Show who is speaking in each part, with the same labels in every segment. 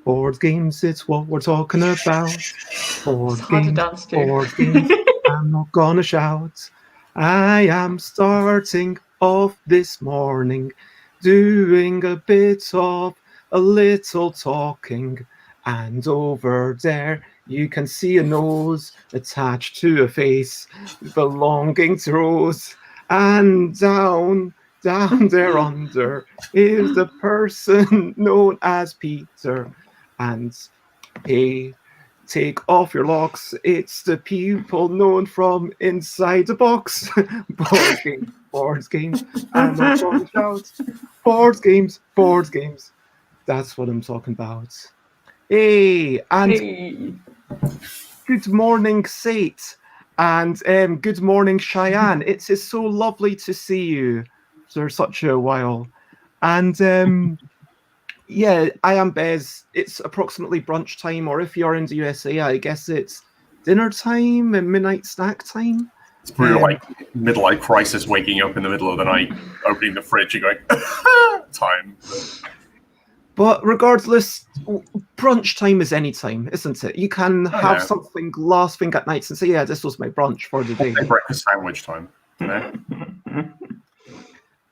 Speaker 1: Board games, it's what we're talking about.
Speaker 2: It's hard to dance to.
Speaker 1: Board games, I'm not gonna shout. I am starting off this morning doing a bit of a little talking. And over there, you can see a nose attached to a face belonging to Rose. And down there under is the person known as Peter. And hey, take off your locks. It's the people known from inside the box. Board games. I'm not going to shout. Board games. That's what I'm talking about. Hey, and
Speaker 2: Hey.
Speaker 1: Good morning, Sate. And good morning, Cheyenne. It is so lovely to see you for such a while. And yeah, I am Bez. It's approximately brunch time, or if you're in the USA, I guess it's dinner time and midnight snack time.
Speaker 3: It's pretty like midlife crisis, waking up in the middle of the night, opening the fridge and going, time.
Speaker 1: But regardless, brunch time is any time, isn't it? You can have something last thing at night and say, yeah, this was my brunch for the day.
Speaker 3: Breakfast sandwich time, you know?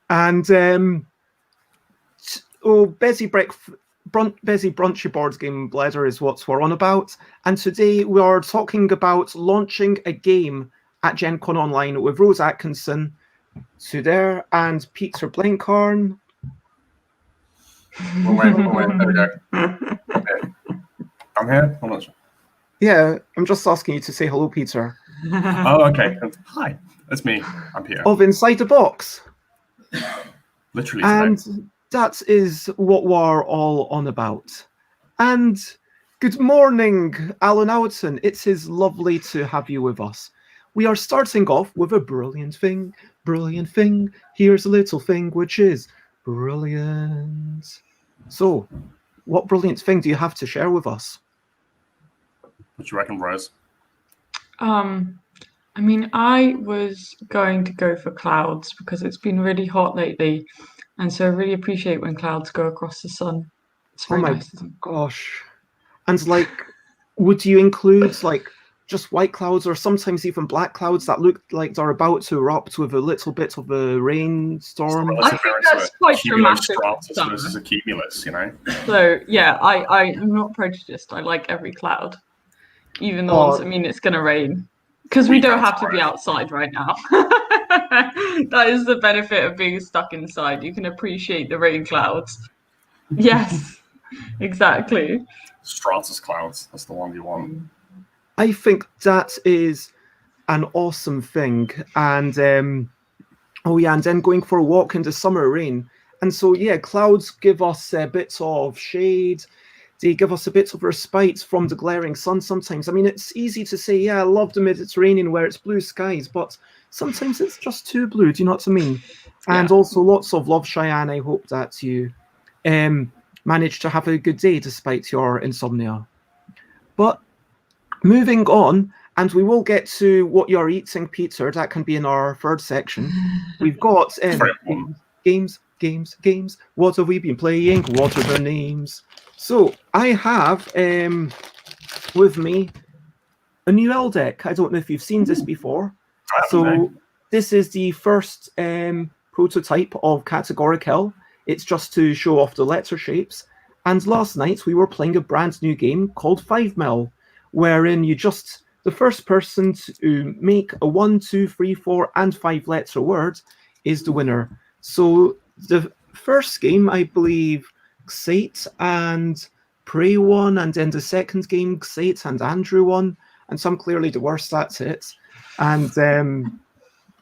Speaker 1: And Bezzy Brunchy Board Game Bladder is what we're on about. And today we are talking about launching a game at Gencon Online with Rose Atkinson, there, and Peter Blenkharn.
Speaker 3: Wait, there we go. Okay. I'm here? I'm not sure.
Speaker 1: Yeah, I'm just asking you to say hello, Peter.
Speaker 3: Oh, okay. Hi, that's me. I'm here.
Speaker 1: Of Inside the Box.
Speaker 3: Literally.
Speaker 1: And that is what we're all on about. And good morning, Alan Houghton. It is lovely to have you with us. We are starting off with a brilliant thing. Here's a little thing which is brilliant. So, what brilliant thing do you have to share with us?
Speaker 3: What do you reckon, Rose?
Speaker 2: I mean, I was going to go for clouds because it's been really hot lately, and so I really appreciate when clouds go across the sun. It's very nice.
Speaker 1: Gosh. And like, would you include like just white clouds or sometimes even black clouds that look like they're about to erupt with a little bit of a rainstorm?
Speaker 2: I think that's quite dramatic.
Speaker 3: Stratus versus a cumulus, you know?
Speaker 2: So yeah, I'm not prejudiced. I like every cloud, even the ones that mean it's going to rain. Because we don't have to be outside right now. That is the benefit of being stuck inside. You can appreciate the rain clouds. Yes, exactly.
Speaker 3: Stratus clouds, that's the one you want.
Speaker 1: I think that is an awesome thing. And and then going for a walk in the summer rain. And so, yeah, clouds give us a bit of shade. They give us a bit of respite from the glaring sun sometimes. I mean, it's easy to say, yeah, I love the Mediterranean where it's blue skies, but sometimes it's just too blue, do you know what I mean? Yeah. And also lots of love, Cheyenne. I hope that you managed to have a good day despite your insomnia. But moving on, and we will get to what you're eating, Peter. That can be in our third section. We've got games. What have we been playing? What are their names? So I have with me a new L deck. I don't know if you've seen this before. So this is the first prototype of Categoric L. It's just to show off the letter shapes. And last night we were playing a brand new game called 5 Mil, wherein you just, the first person to make a 1, 2, 3, 4, and 5 letter word is the winner. So the first game, I believe, Xate and Prey won, and then the second game, Xate and Andrew won, and so I'm clearly the worst at it. And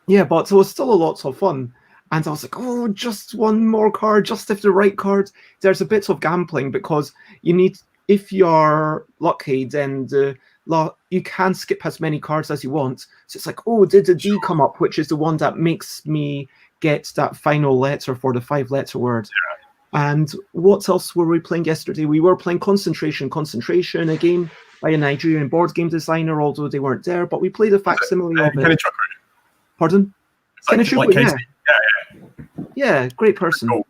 Speaker 1: yeah, but it was still a lot of fun. And I was like, oh, just one more card, just if the right card. There's a bit of gambling because you need, if you're lucky, then the you can skip as many cards as you want. So it's like, oh, did a D come up, which is the one that makes me get that final letter for the 5-letter word. And what else were we playing yesterday? We were playing Concentration, a game by a Nigerian board game designer, although they weren't there, but we played a facsimile of it. Pardon?
Speaker 3: Like
Speaker 1: yeah, great person.
Speaker 3: Cool.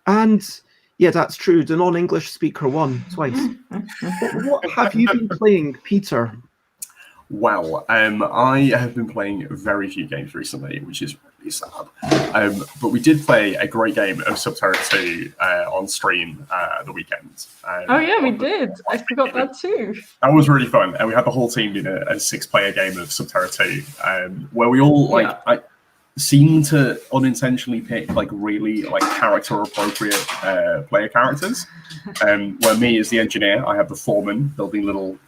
Speaker 1: And yeah, that's true. The non-English speaker won twice. What have you been playing, Peter?
Speaker 3: Well, I have been playing very few games recently, which is really sad. But we did play a great game of Subterra 2 on stream the weekend.
Speaker 2: Oh yeah, we did. I forgot that too.
Speaker 3: That was really fun. And we had the whole team in a 6-player game of Subterra 2, where we all seem to unintentionally pick really character appropriate player characters. Where me as the engineer, I have the foreman building little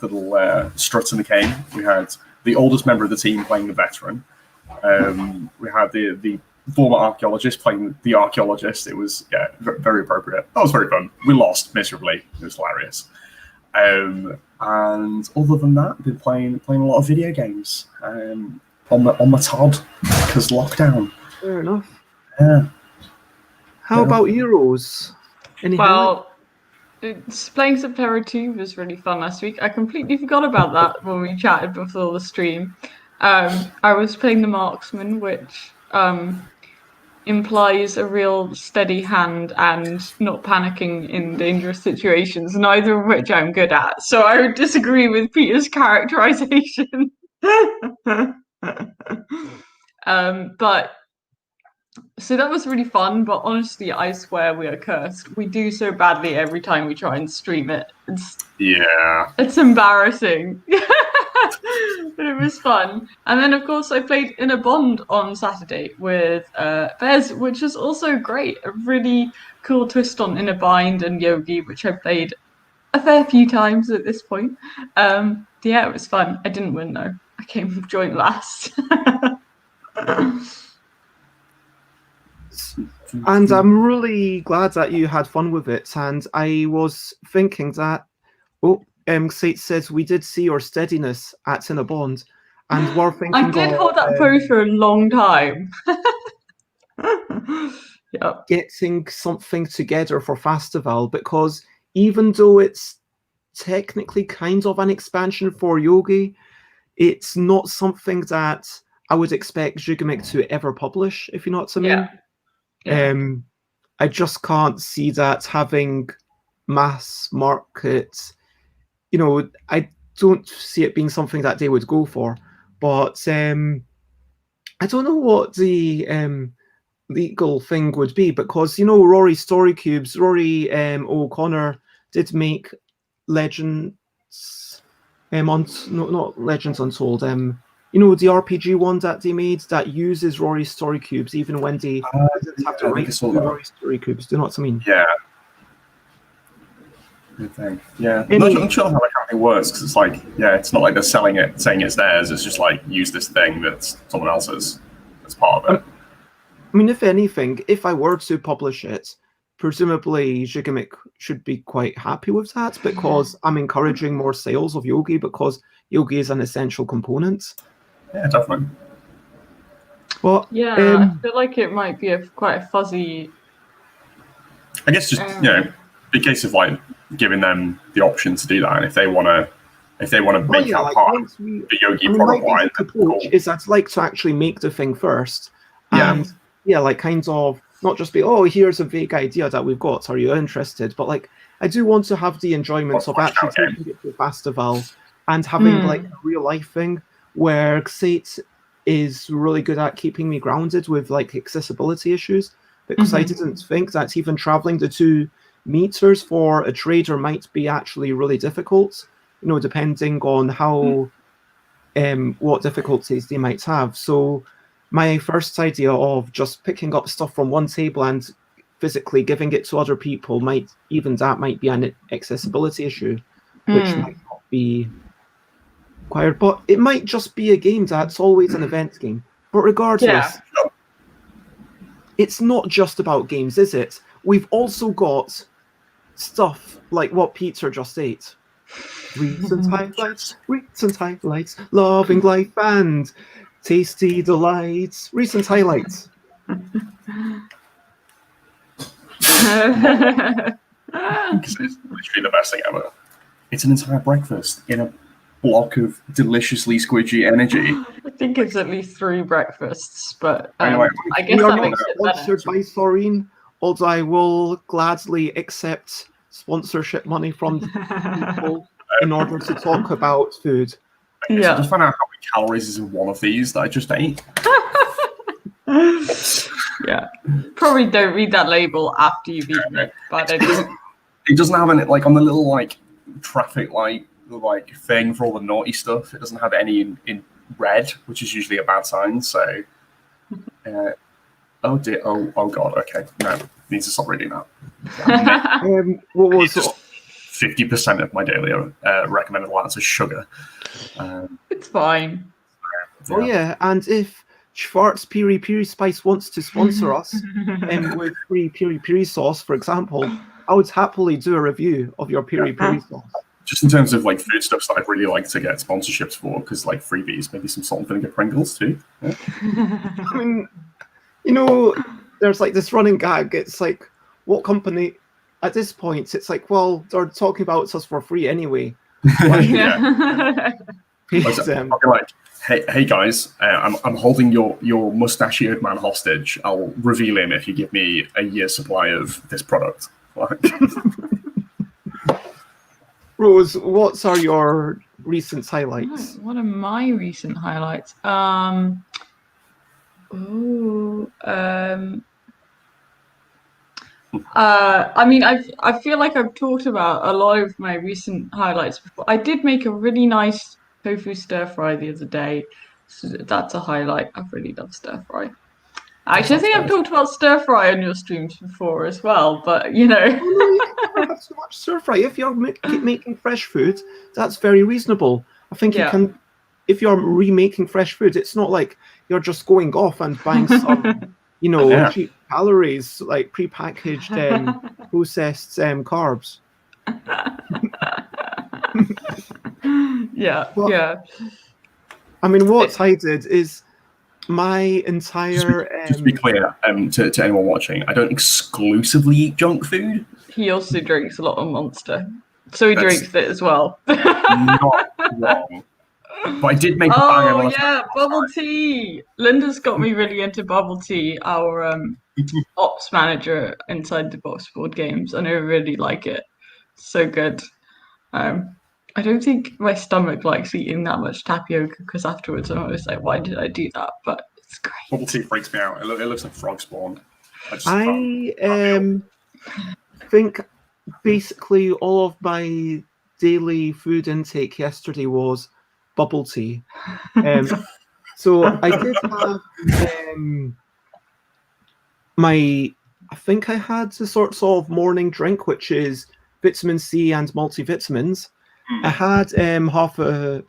Speaker 3: struts in the cane. We had the oldest member of the team playing the veteran. We had the former archaeologist playing the archaeologist. It was very appropriate. That was very fun. We lost miserably. It was hilarious. And other than that, I've been playing a lot of video games. On my Todd, because lockdown.
Speaker 1: Fair enough.
Speaker 3: Yeah.
Speaker 1: How about Euros?
Speaker 2: Well, playing Subterra 2 was really fun last week. I completely forgot about that when we chatted before the stream. I was playing the Marksman, which implies a real steady hand and not panicking in dangerous situations, neither of which I'm good at. So I would disagree with Peter's characterization. But so that was really fun, but honestly I swear we are cursed. We do so badly every time we try and stream it. It's embarrassing. But it was fun. And then of course I played in a bond on Saturday with Bez, which is also great. A really cool twist on In a Bind and Yogi, which I played a fair few times at this point. Yeah, it was fun. I didn't win though. I came joint last.
Speaker 1: And I'm really glad that you had fun with it. And I was thinking that, Sate says we did see your steadiness at Cinnabond, and we're thinking
Speaker 2: I did hold that pose for a long time. Yep.
Speaker 1: Getting something together for Fastival, because even though it's technically kind of an expansion for Yogi, it's not something that I would expect Zhigamic to ever publish, if you know what I mean.
Speaker 2: Yeah.
Speaker 1: I just can't see that having mass market. I don't see it being something that they would go for. But I don't know what the legal thing would be, because Rory Story Cubes, Rory O'Connor did make Legends, not Legends Untold. The RPG one that they made that uses Rory Story Cubes, even when they didn't have to write Rory Story Cubes. Do you know what I mean?
Speaker 3: Yeah. Good thing. Yeah. I'm not sure how the accounting works, because it's not like they're selling it, saying it's theirs. It's just use this thing that's someone else's as part of it.
Speaker 1: I mean, if anything, if I were to publish it, presumably Zhigamic should be quite happy with that, because I'm encouraging more sales of Yogi, because Yogi is an essential component.
Speaker 3: Yeah, definitely.
Speaker 1: But
Speaker 2: I feel like it might be quite a fuzzy.
Speaker 3: I guess just be a case of giving them the option to do that, and if they want to make that part of the Yogi product line,
Speaker 1: cool. Is I'd like to actually make the thing first, and kind of not just be, here's a vague idea that we've got, are you interested? But I do want to have the enjoyment of actually taking it to a festival and having a real life thing where Xate is really good at keeping me grounded with accessibility issues, because I didn't think that even traveling the 2 meters for a trader might be actually really difficult, depending on how what difficulties they might have. So my first idea of just picking up stuff from one table and physically giving it to other people might be an accessibility issue, which might not be required. But it might just be a game that's always an event game. But regardless, it's not just about games, is it? We've also got stuff like what Peter just ate. Recent highlights, loving life and tasty delights. Recent highlights.
Speaker 3: It's literally the best thing ever. It's an entire breakfast in a block of deliciously squidgy energy.
Speaker 2: I think it's at least 3 breakfasts, but
Speaker 3: Anyway,
Speaker 2: I guess that makes it
Speaker 1: sponsored by Soreen, although I will gladly accept sponsorship money from people in order to talk about food.
Speaker 3: Okay, so just find out how many calories is in one of these that I just ate.
Speaker 2: Yeah, probably don't read that label after you've eaten it, but
Speaker 3: it doesn't have any, like on the little like traffic light like thing for all the naughty stuff. It doesn't have any in red, which is usually a bad sign. So, oh dear, oh god, okay, no, needs to stop reading that.
Speaker 1: What was
Speaker 3: 50% of my daily recommended allowance of sugar.
Speaker 2: It's fine.
Speaker 1: Oh yeah, and if Schwartz Piri Piri Spice wants to sponsor us with free Piri Piri sauce, for example, I would happily do a review of your Piri Piri sauce.
Speaker 3: Just in terms of like food stuff that I'd really like to get sponsorships for, because like freebies, maybe some salt and vinegar Pringles too. Yeah.
Speaker 1: I mean, you know, there's like this running gag. It's like, what company? At this point, it's like, well, they're talking about us for free anyway. Like,
Speaker 2: Yeah.
Speaker 3: I'll be like, hey guys, I'm holding your mustachioed man hostage. I'll reveal him if you give me a year's supply of this product.
Speaker 1: Rose, what are your recent highlights?
Speaker 2: What are my recent highlights? I mean, I feel like I've talked about a lot of my recent highlights before. I did make a really nice tofu stir fry the other day, so that's a highlight. I really love stir fry. Actually, I think I've talked about stir fry on your streams before as well, but you know.
Speaker 1: Oh, no, you can never have so much stir fry. If you're making fresh food, that's very reasonable. I think you can. If you're remaking fresh food, it's not like you're just going off and buying some, you know, cheap calories, like prepackaged, processed carbs.
Speaker 2: Yeah.
Speaker 1: I mean, what I did is my entire.
Speaker 3: Just to be clear, to anyone watching, I don't exclusively eat junk food.
Speaker 2: He also drinks a lot of Monster, so he drinks it as well.
Speaker 3: Not wrong. But I did make a bang.
Speaker 2: Oh yeah, bubble tea. Linda's got me really into bubble tea. Our ops manager inside the box board games, and I really like it. So good. I don't think my stomach likes eating that much tapioca because afterwards I'm always like, why did I do that? But it's great.
Speaker 3: Bubble tea freaks me out. It looks like frog spawn.
Speaker 1: I think basically all of my daily food intake yesterday was bubble tea. So I did have I think I had the sorts of morning drink, which is vitamin C and multivitamins. I had half a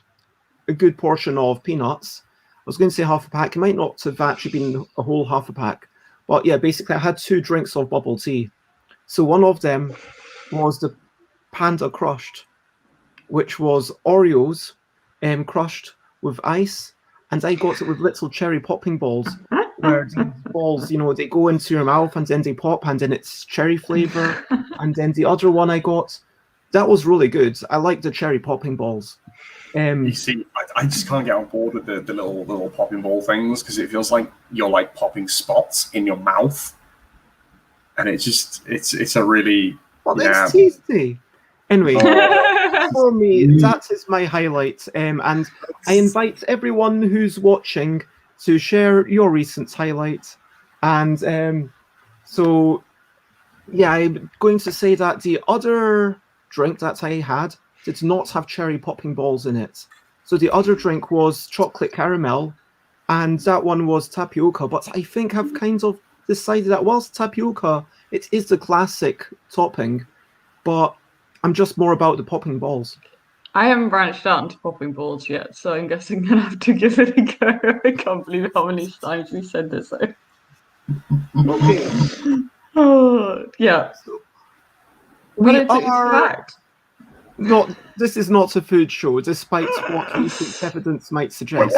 Speaker 1: good portion of peanuts. I was going to say half a pack. It might not have actually been a whole half a pack. But yeah, basically I had 2 drinks of bubble tea. So one of them was the Panda Crushed, which was Oreos crushed with ice, and I got it with little cherry popping balls, where these balls, you know, they go into your mouth and then they pop, and then it's cherry flavor. And then the other one I got, that was really good. I like the cherry popping balls.
Speaker 3: You see, I just can't get on board with the little popping ball things, because it feels like you're like popping spots in your mouth, and it's a really
Speaker 1: it's tasty. Anyway, for me, that is my highlight, and I invite everyone who's watching to share your recent highlight. And so, yeah, I'm going to say that the other drink that I had did not have cherry popping balls in it. So the other drink was chocolate caramel, and that one was tapioca. But I think I've kind of decided that whilst tapioca, it is the classic topping, but I'm just more about the popping balls.
Speaker 2: I haven't branched out into popping balls yet, so I'm guessing I'm going to have to give it a go. I can't believe how many times we said this.
Speaker 1: Okay.
Speaker 2: Oh, yeah.
Speaker 1: We
Speaker 2: but it's fact.
Speaker 1: This is not a food show, despite what recent evidence might suggest.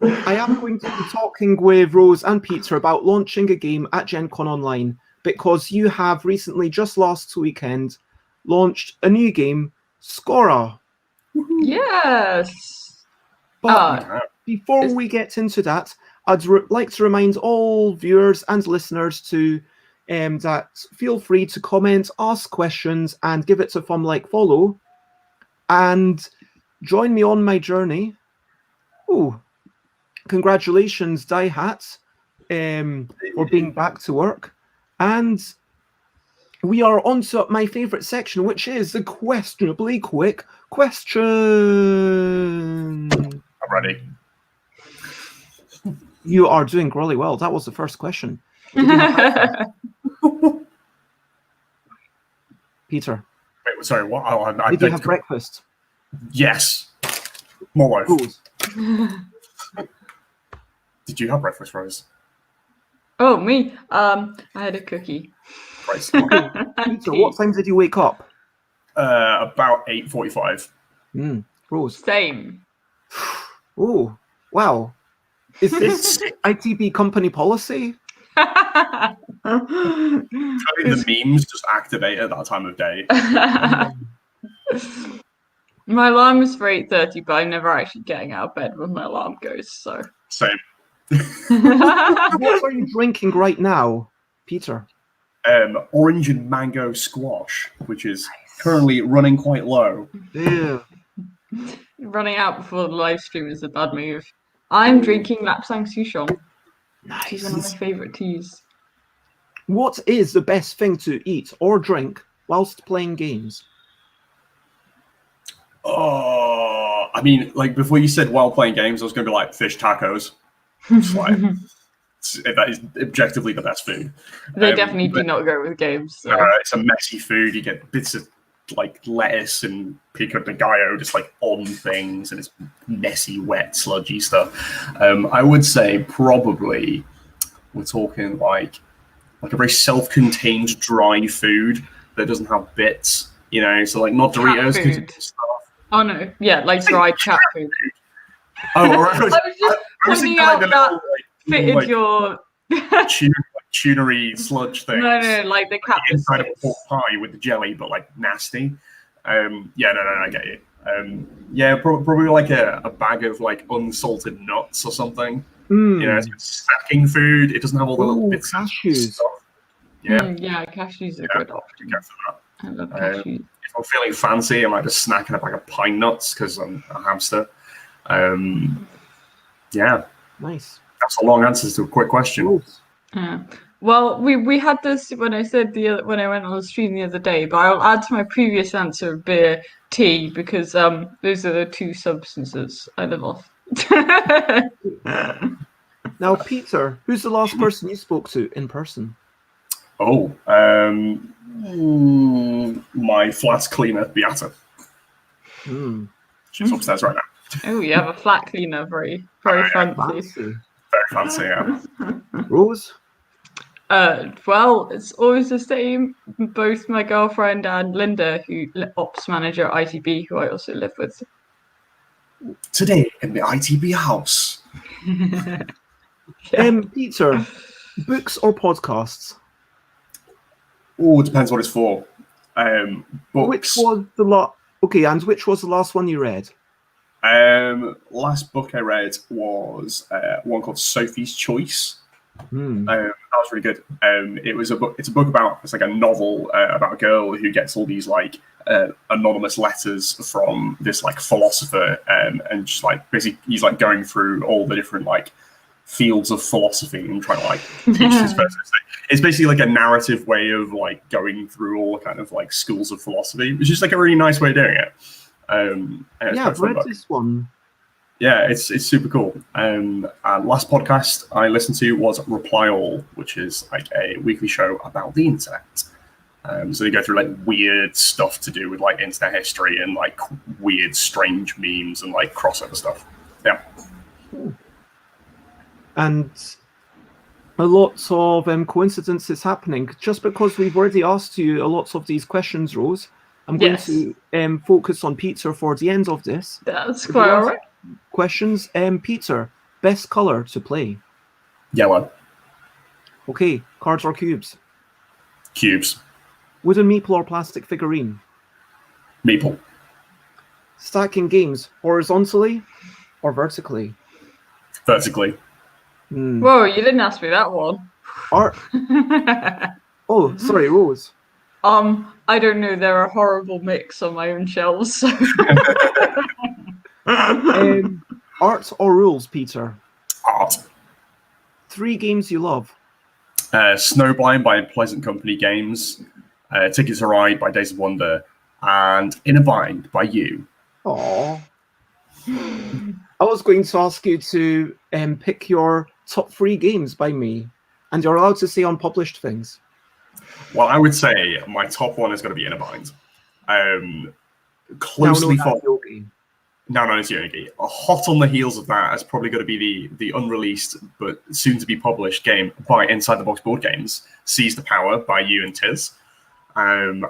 Speaker 1: I am going to be talking with Rose and Peter about launching a game at Gencon Online, because you have recently, just last weekend, launched a new game, Skora.
Speaker 2: Yes.
Speaker 1: But before we get into that, I'd like to remind all viewers and listeners to that feel free to comment, ask questions, and give it a thumb like follow. And join me on my journey. Oh, congratulations, Die Hat, for being back to work. And we are on to my favourite section, which is the questionably quick question.
Speaker 3: I'm ready.
Speaker 1: You are doing really well. That was the first question. Peter.
Speaker 3: Wait, sorry, what? Oh,
Speaker 1: Did you have breakfast?
Speaker 3: Yes. More
Speaker 1: Rose.
Speaker 3: Did you have breakfast, Rose?
Speaker 2: Oh, me? I had a cookie.
Speaker 3: Christ.
Speaker 1: Peter, what time did you wake up?
Speaker 3: About 8:45.
Speaker 1: Rose.
Speaker 2: Same.
Speaker 1: Oh, wow. Is this ITB company policy?
Speaker 3: The memes just activate at that time of day.
Speaker 2: My alarm is for 8:30, but I'm never actually getting out of bed when my alarm goes, so.
Speaker 3: Same.
Speaker 1: What are you drinking right now, Peter?
Speaker 3: Orange and mango squash, which is currently running quite low.
Speaker 1: Yeah.
Speaker 2: Running out before the live stream is a bad move. I'm drinking Lapsang Souchong.
Speaker 1: Nice.
Speaker 2: Which is one of my favourite teas.
Speaker 1: What is the best thing to eat or drink whilst playing games?
Speaker 3: Oh, I mean, like before you said while playing games, I was going to be like fish tacos. It's like, that is objectively the best food.
Speaker 2: They definitely do not go with games. So.
Speaker 3: It's a messy food. You get bits of like lettuce and pico de gallo just like on things, and it's messy, wet, sludgy stuff. I would say probably we're talking like a very self-contained dry food that doesn't have bits, you know, so like not Doritos and stuff.
Speaker 2: Oh no, yeah, like dry cat food.
Speaker 3: Oh, right.
Speaker 2: I was just pointing out that fitted your
Speaker 3: tunery sludge thing.
Speaker 2: No, like the cat
Speaker 3: inside of a pork pie with the jelly, but like nasty. Yeah, no, I get you. Yeah, probably like a bag of like unsalted nuts or something. You know, it's snacking food. It doesn't have all the little bits of stuff. Yeah,
Speaker 2: yeah, cashews are good option.
Speaker 3: Go for that.
Speaker 2: I love cashews.
Speaker 3: If I'm feeling fancy, I might just snack in a bag of pine nuts because I'm a hamster. Yeah,
Speaker 1: nice.
Speaker 3: That's a long answer to a quick question.
Speaker 2: Yeah. Well, we had this when I said when I went on the stream the other day, but I'll add to my previous answer of beer, tea, because those are the two substances I live off.
Speaker 1: Now, Peter, who's the last person you spoke to in person?
Speaker 3: Oh, my flat cleaner, Beata. She's upstairs right now.
Speaker 2: Oh, you have a flat cleaner, very fancy.
Speaker 3: Very fancy, yeah.
Speaker 1: Rose?
Speaker 2: Well, it's always the same. Both my girlfriend and Linda, who ops manager at ITB, who I also live with.
Speaker 3: Today in the ITB house.
Speaker 1: Peter, books or podcasts?
Speaker 3: Oh, it depends what it's for. Books.
Speaker 1: Which was the last? Okay, and which was the last one you read?
Speaker 3: Last book I read was one called Sophie's Choice. That was really good. It's a book about, it's like a novel about a girl who gets all these like anonymous letters from this like philosopher, and just like basically he's like going through all the different like fields of philosophy and trying to like teach this person. It's basically like a narrative way of like going through all the kind of like schools of philosophy, which is like a really nice way of doing it.
Speaker 1: Yeah, I've read this one.
Speaker 3: Yeah, it's super cool. Last podcast I listened to was Reply All, which is like a weekly show about the internet. So they go through like weird stuff to do with like internet history and like weird, strange memes and like crossover stuff. Yeah.
Speaker 1: Cool. And a lot of coincidences happening. Just because we've already asked you a lot of these questions, Rose, I'm going
Speaker 2: Yes.
Speaker 1: to focus on Peter for the end of this.
Speaker 2: That's
Speaker 1: For the
Speaker 2: quite
Speaker 1: last
Speaker 2: alright.
Speaker 1: Questions. Peter, best color to play?
Speaker 3: Yellow.
Speaker 1: Okay, cards or cubes?
Speaker 3: Cubes.
Speaker 1: Wooden meeple or plastic figurine?
Speaker 3: Meeple.
Speaker 1: Stacking games, horizontally or vertically?
Speaker 3: Vertically.
Speaker 2: Whoa, you didn't ask me that one.
Speaker 1: Art. Oh, sorry, Rose.
Speaker 2: I don't know. They're a horrible mix on my own shelves. So.
Speaker 1: Art or rules, Peter?
Speaker 3: Art.
Speaker 1: 3 games you love?
Speaker 3: Snowblind by Pleasant Company Games, Tickets to Ride by Days of Wonder, and In a Bind by you.
Speaker 1: Aww. I was going to ask you to pick your top 3 games by me, and you're allowed to say unpublished things.
Speaker 3: Well, I would say my top one is going to be In a Bind. Closely followed. No, it's Yogi. Hot on the heels of that is probably going to be the unreleased but soon to be published game by Inside the Box Board Games, Seize the Power by you and Tiz. And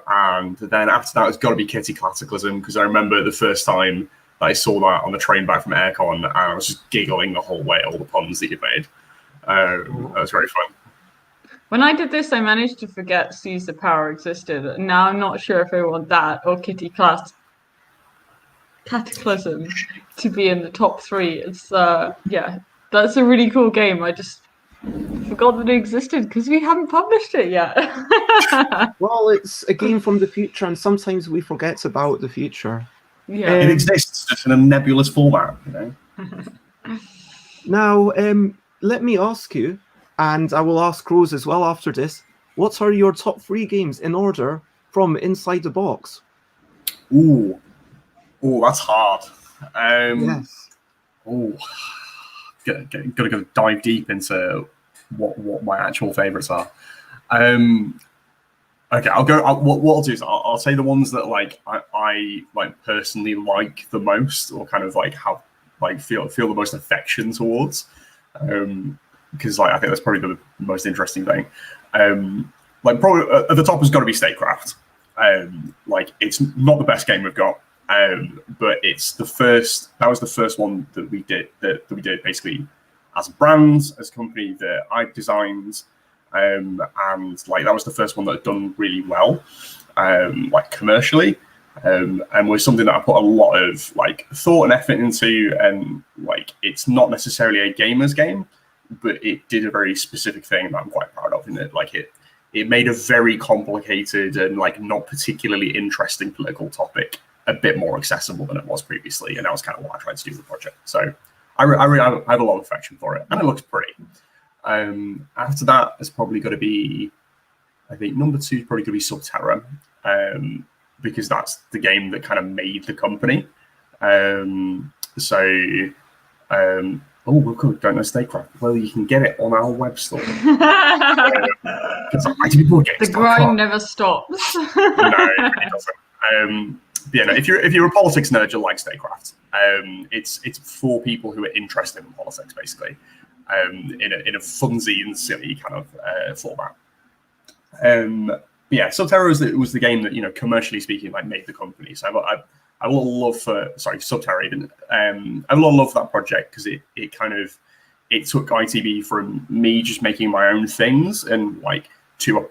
Speaker 3: then after that, it's got to be Kitty Cataclysm, because I remember the first time that I saw that on the train back from Aircon, and I was just giggling the whole way, all the puns that you made. That was very fun.
Speaker 2: When I did this, I managed to forget Seize the Power existed. Now I'm not sure if I want that or Kitty Cataclysm to be in the top 3. It's yeah, that's a really cool game. I just forgot that it existed because we haven't published it yet.
Speaker 1: Well, it's a game from the future, and sometimes we forget about the future.
Speaker 2: Yeah,
Speaker 3: it exists just in a nebulous format, you know.
Speaker 1: Now, let me ask you, and I will ask Rose as well after this. What are your top 3 games in order from Inside the Box?
Speaker 3: Ooh, that's hard.
Speaker 1: Yes.
Speaker 3: Oh, gotta go dive deep into what my actual favorites are. Okay, I'll go. What I'll do is I'll say the ones that I personally like the most, or kind of have feel the most affection towards, because I think that's probably the most interesting thing. Probably at the top has got to be Statecraft. It's not the best game we've got. But it's the first. That was the first one that we did. That we did basically as a brand, as a company that I designed, and that was the first one that had done really well, commercially, and was something that I put a lot of thought and effort into. And it's not necessarily a gamer's game, but it did a very specific thing that I'm quite proud of. In it, it made a very complicated and not particularly interesting political topic a bit more accessible than it was previously, and that was kind of what I tried to do with the project. So I have a lot of affection for it, and it looks pretty. After that, it's probably going to be, I think number 2 is probably going to be Subterra, because that's the game that kind of made the company. Oh, we don't know Statecraft. Well, you can get it on our web store. ITB Board Games.
Speaker 2: The grind never stops.
Speaker 3: No, it doesn't. Yeah, no, if you're a politics nerd, you'll like Statecraft. It's for people who are interested in politics, basically, in a funsy and silly kind of format. Yeah, Subterra was the game that commercially speaking made the company. So I have a lot of love for Subterra even. I have a lot of love for that project because it took ITB from me just making my own things and to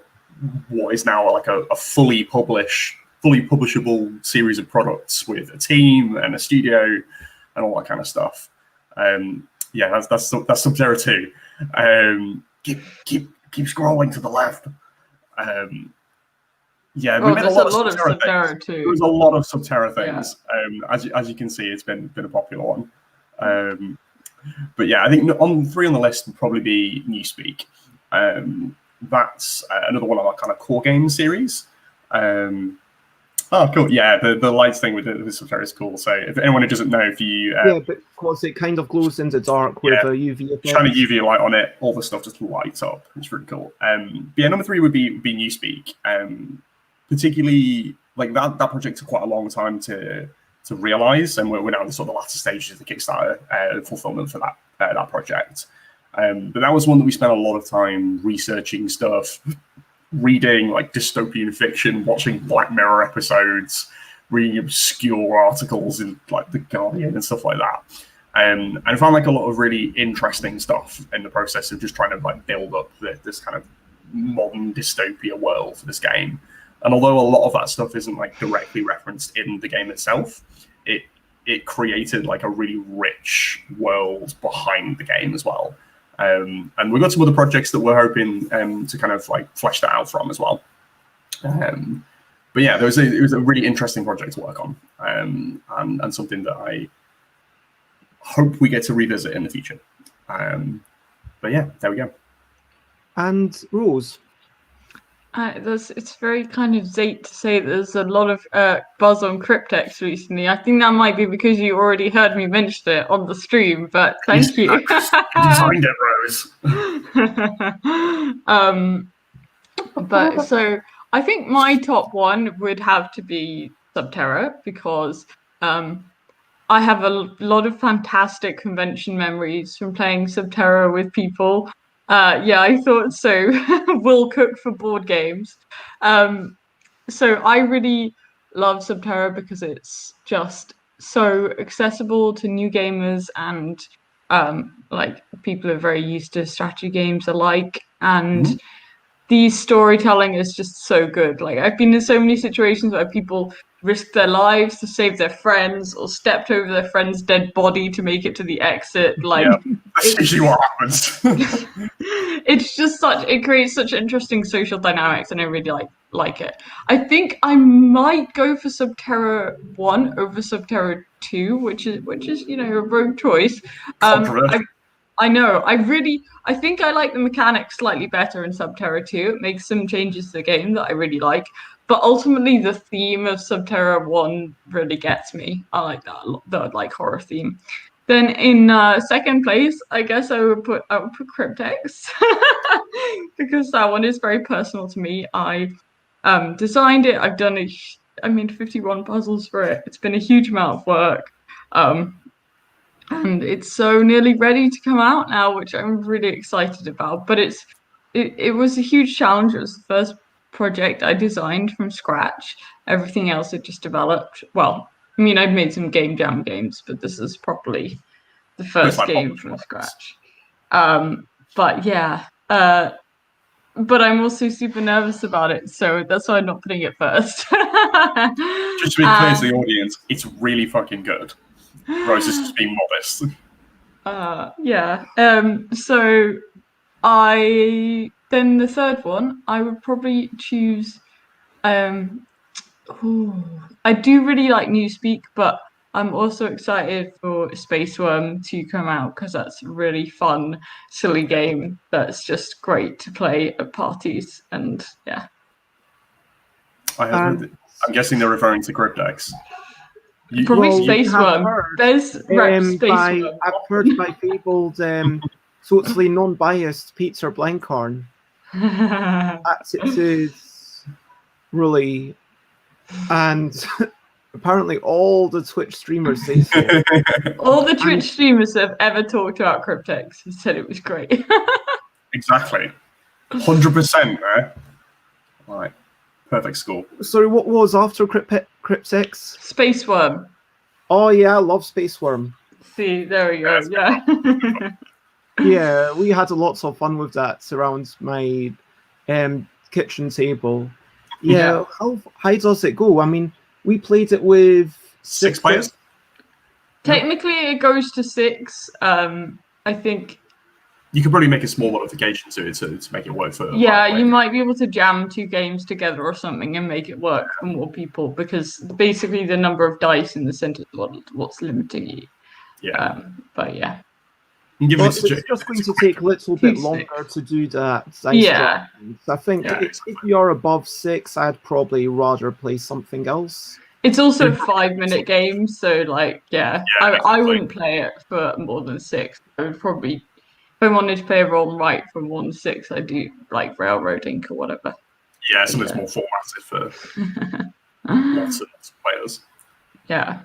Speaker 3: what is now a fully publishable series of products with a team and a studio and all that kind of stuff. Yeah, that's Subterra 2. Keep scrolling to the left. Yeah, we made
Speaker 2: there's a lot of Subterra 2.
Speaker 3: There was a lot of Subterra things. Yeah. As you can see, it's been a popular one. But yeah, I think on 3 on the list would probably be Newspeak. That's another one of our kind of core game series. Oh, cool. Yeah, the lights thing with Subterra is cool. So if anyone who doesn't know, if you...
Speaker 1: yeah, but of course it kind of glows in the dark with a UV effect.
Speaker 3: Shine a UV light on it, all the stuff just lights up. It's really cool. But yeah, number 3 would be Newspeak. Particularly, that project took quite a long time to realise, and we're now in the sort of latter stages of the Kickstarter fulfillment for that project. But that was one that we spent a lot of time researching stuff, reading like dystopian fiction, watching Black Mirror episodes, reading obscure articles in like The Guardian and stuff like that. And I found like a lot of really interesting stuff in the process of just trying to like build up this kind of modern dystopia world for this game. And although a lot of that stuff isn't like directly referenced in the game itself, it created like a really rich world behind the game as well. And we've got some other projects that we're hoping to kind of like flesh that out from as well. But yeah, it was a really interesting project to work on, and something that I hope we get to revisit in the future. But yeah, there we go.
Speaker 1: And Rose?
Speaker 2: It's very kind of Zate to say there's a lot of buzz on Cryptex recently. I think that might be because you already heard me mention it on the stream, but thank you.
Speaker 3: You designed it, Rose.
Speaker 2: But so I think my top one would have to be Subterra, because I have a lot of fantastic convention memories from playing Subterra with people. Yeah, I thought so. Will cook for board games. So I really love Subterra because it's just so accessible to new gamers, and like people are very used to strategy games alike. And the storytelling is just so good. Like I've been in so many situations where people risked their lives to save their friends, or stepped over their friend's dead body to make it to the exit. Like,
Speaker 3: that's usually what happens.
Speaker 2: It's just it creates such interesting social dynamics, and I really like it. I think I might go for Subterra 1 over Subterra 2, which is a rogue choice. I know. I think I like the mechanics slightly better in Subterra 2. It makes some changes to the game that I really like. But ultimately, the theme of Subterra 1 really gets me. I like that a lot, the like horror theme. Then in second place, I guess I would put Cryptex because that one is very personal to me. I designed it. I've done I made 51 puzzles for it. It's been a huge amount of work. And it's so nearly ready to come out now, which I'm really excited about. But it was a huge challenge. It was the first project I designed from scratch. Everything else I just developed. Well, I mean, I've made some game jam games, but this is properly the first game from scratch. But yeah, but I'm also super nervous about it, so that's why I'm not putting it first.
Speaker 3: Just to be clear to the audience, it's really fucking good. Rose is just being modest.
Speaker 2: Yeah. So then the third one, I would probably choose. I do really like Newspeak, but I'm also excited for Space Worm to come out because that's a really fun, silly game that's just great to play at parties. And yeah.
Speaker 3: I'm guessing they're referring to Cryptex.
Speaker 2: Probably Space Worm. There's Space Worm.
Speaker 1: I've heard by fabled, totally non-biased Peter Blenkharn. That's his really, and apparently all the Twitch streamers say so.
Speaker 2: All the Twitch streamers that have ever talked about Cryptex have said it was great.
Speaker 3: Exactly. 100%, man. All right. Perfect score.
Speaker 1: Sorry, what was after Cryptex?
Speaker 2: Space Worm.
Speaker 1: Oh yeah, I love Space Worm.
Speaker 2: See, there we go. Yeah.
Speaker 1: Yeah, we had lots of fun with that around my kitchen table. Yeah, how high does it go? I mean, we played it with
Speaker 3: 6 players.
Speaker 2: Technically, it goes to 6. I think
Speaker 3: you could probably make a small modification to it to make it work for.
Speaker 2: Yeah, you might be able to jam 2 games together or something and make it work for more people, because basically the number of dice in the center is what's limiting you.
Speaker 3: Yeah.
Speaker 2: But yeah.
Speaker 1: It's just going to take a little bit longer to do that.
Speaker 2: Yeah.
Speaker 1: I think if you're above 6, I'd probably rather play something else.
Speaker 2: It's also a 5-minute game, so like, I wouldn't play it for more than 6. I would probably, if I wanted to play a roll and write from 1 to 6, I'd do like Railroad Ink or whatever.
Speaker 3: Yeah, something's more formatted for lots of players.
Speaker 2: Yeah.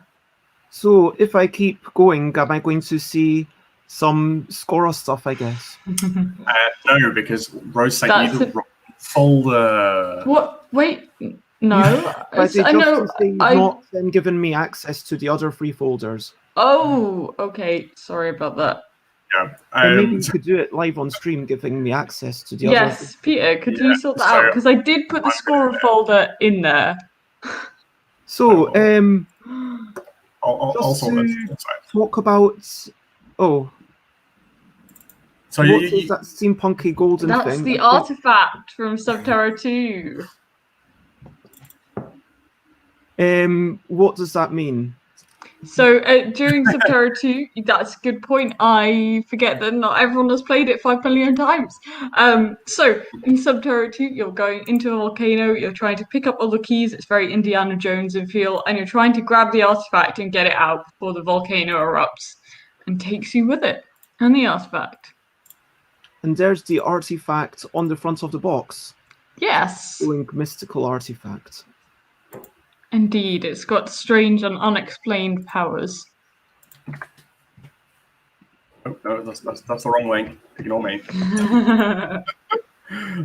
Speaker 1: So if I keep going, am I going to see some Skora stuff, I guess?
Speaker 3: No, because Rose sent you the wrong folder.
Speaker 2: What? Wait, no.
Speaker 1: But
Speaker 2: I know.
Speaker 1: you've not then given me access to the other 3 folders.
Speaker 2: Oh, okay. Sorry about that.
Speaker 3: Yeah.
Speaker 1: Then maybe you could do it live on stream, giving me access to the other.
Speaker 2: Yes, Peter, could you sort that out? Because I did put the Skora folder in there.
Speaker 1: So,
Speaker 3: I'll sort this.
Speaker 1: Talk about. Oh.
Speaker 3: So
Speaker 1: what is that steampunky golden thing?
Speaker 2: That's the artifact from Subterra 2.
Speaker 1: What does that mean?
Speaker 2: So during Subterra 2, that's a good point. I forget that not everyone has played it 5 million times. So in Subterra 2, you're going into a volcano, you're trying to pick up all the keys, it's very Indiana Jones in feel, and you're trying to grab the artifact and get it out before the volcano erupts and takes you with it, and the artifact. And
Speaker 1: there's the artifact on the front of the box.
Speaker 2: Yes.
Speaker 1: Showing mystical artifact.
Speaker 2: Indeed, it's got strange and unexplained powers.
Speaker 3: Oh, no, that's the wrong link. Ignore me. I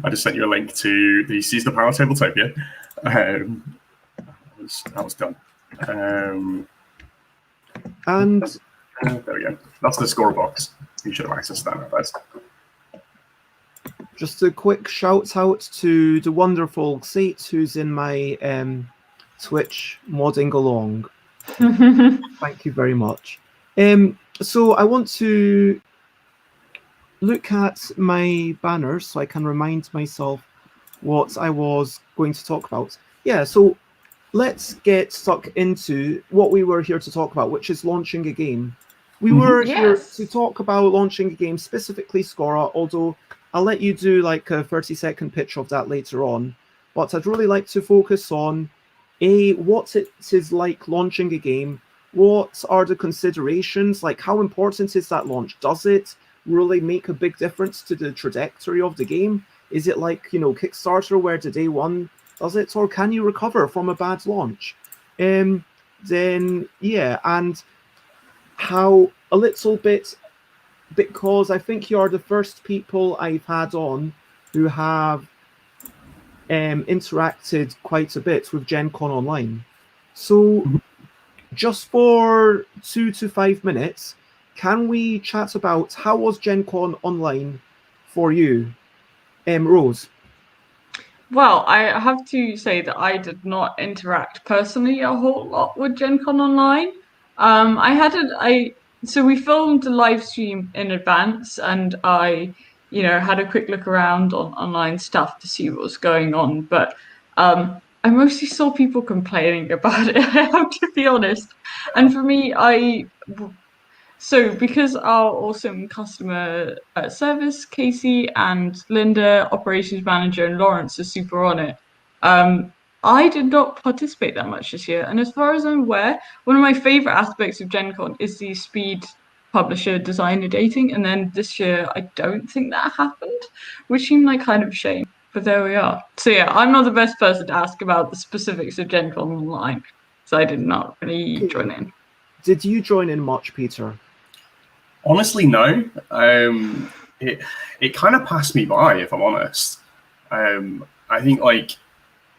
Speaker 3: just sent you a link to the Seize the Power Tabletopia. That was done.
Speaker 1: And
Speaker 3: there we go. That's the Skora box. You should have access to that first.
Speaker 1: Just a quick shout out to the wonderful Sate who's in my Twitch modding along. Thank you very much. So I want to look at my banners so I can remind myself what I was going to talk about. Yeah, so let's get stuck into what we were here to talk about, which is launching a game. We were here to talk about launching a game, specifically Skora, although I'll let you do like a 30-second pitch of that later on. But I'd really like to focus on what it is like launching a game. What are the considerations? Like, how important is that launch? Does it really make a big difference to the trajectory of the game? Is it like, you know, Kickstarter where the day one does it? Or can you recover from a bad launch? Then, yeah, and how a little bit, because I think you are the first people I've had on who have interacted quite a bit with Gencon Online. So just for 2 to 5 minutes, can we chat about how was Gencon Online for you, Rose?
Speaker 2: Well, I have to say that I did not interact personally a whole lot with Gencon Online. So we filmed a live stream in advance, and I had a quick look around on online stuff to see what was going on. But I mostly saw people complaining about it, I have to be honest. And for me, because our awesome customer service, Casey and Linda, operations manager, and Lawrence are super on it, I did not participate that much this year. And as far as I'm aware, one of my favorite aspects of Gencon is the speed publisher designer dating, and then this year I don't think that happened, which seemed like kind of a shame, but there we are. So yeah, I'm not the best person to ask about the specifics of Gencon Online, so I did not really join in.
Speaker 1: Did you join in much, Peter?
Speaker 3: Honestly, no. It kind of passed me by, if I'm honest. I think like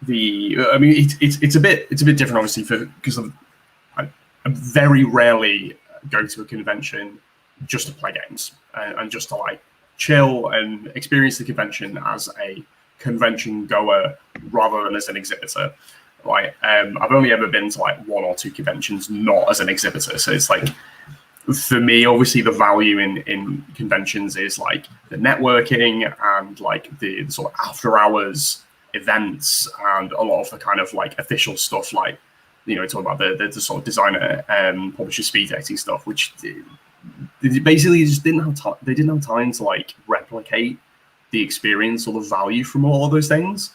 Speaker 3: it's a bit different, obviously, because I very rarely go to a convention just to play games and just to like chill and experience the convention as a convention goer rather than as an exhibitor. Like I've only ever been to like 1 or 2 conventions not as an exhibitor, so it's like for me obviously the value in conventions is like the networking and like the sort of after hours events and a lot of the kind of like official stuff, like talk about the sort of designer publisher speed dating stuff, which they basically just didn't have time. They didn't have time to like replicate the experience or the value from all of those things,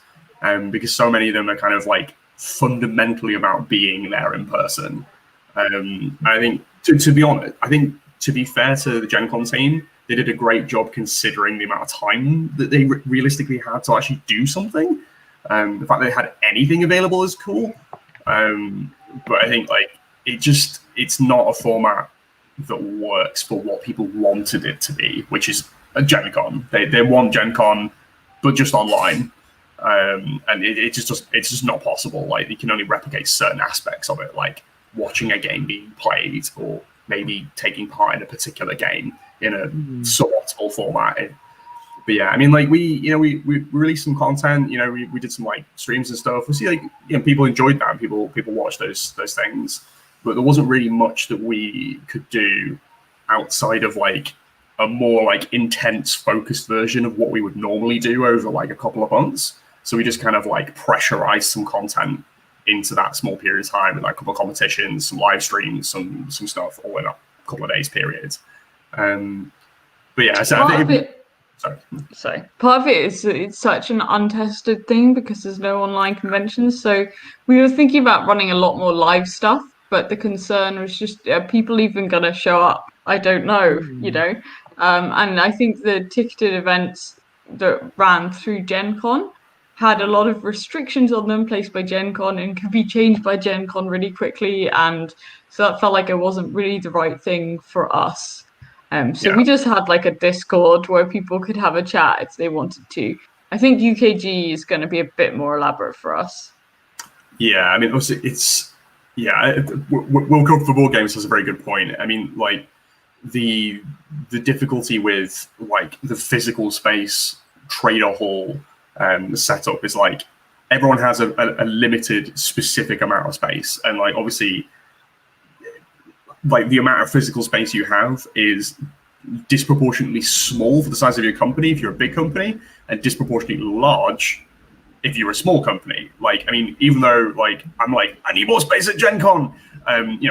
Speaker 3: because so many of them are kind of like fundamentally about being there in person. I think to be honest, I think to be fair to the Gencon team, they did a great job considering the amount of time that they realistically had to actually do something. The fact that they had anything available is cool. But I think like it's not a format that works for what people wanted it to be, which is a Gencon. They want Gencon, but just online. and it's just not possible. Like, you can only replicate certain aspects of it, like watching a game being played, or maybe taking part in a particular game in a suboptimal format. But yeah, I mean, like, we released some content. We did some like streams and stuff. We see, like, people enjoyed that. People watched those things, but there wasn't really much that we could do outside of like a more like intense, focused version of what we would normally do over like a couple of months. So we just kind of like pressurized some content into that small period of time, with like a couple of competitions, some live streams, some stuff, all in a couple of days period. But yeah, so I think.
Speaker 2: Sorry. Part of it is it's such an untested thing because there's no online conventions. So we were thinking about running a lot more live stuff, but the concern was just, are people even going to show up? I don't know, And I think the ticketed events that ran through Gencon had a lot of restrictions on them placed by Gencon and could be changed by Gencon really quickly. And so that felt like it wasn't really the right thing for us. We just had like a Discord where people could have a chat if they wanted to. I think UKG is going to be a bit more elaborate for us.
Speaker 3: Yeah, I mean, World Cup for board games has a very good point. I mean, like, the difficulty with like the physical space trader hall setup is like everyone has a limited specific amount of space, and like obviously, like, the amount of physical space you have is disproportionately small for the size of your company if you're a big company, and disproportionately large if you're a small company. Like, I mean, even though like I'm like, I need more space at Gencon,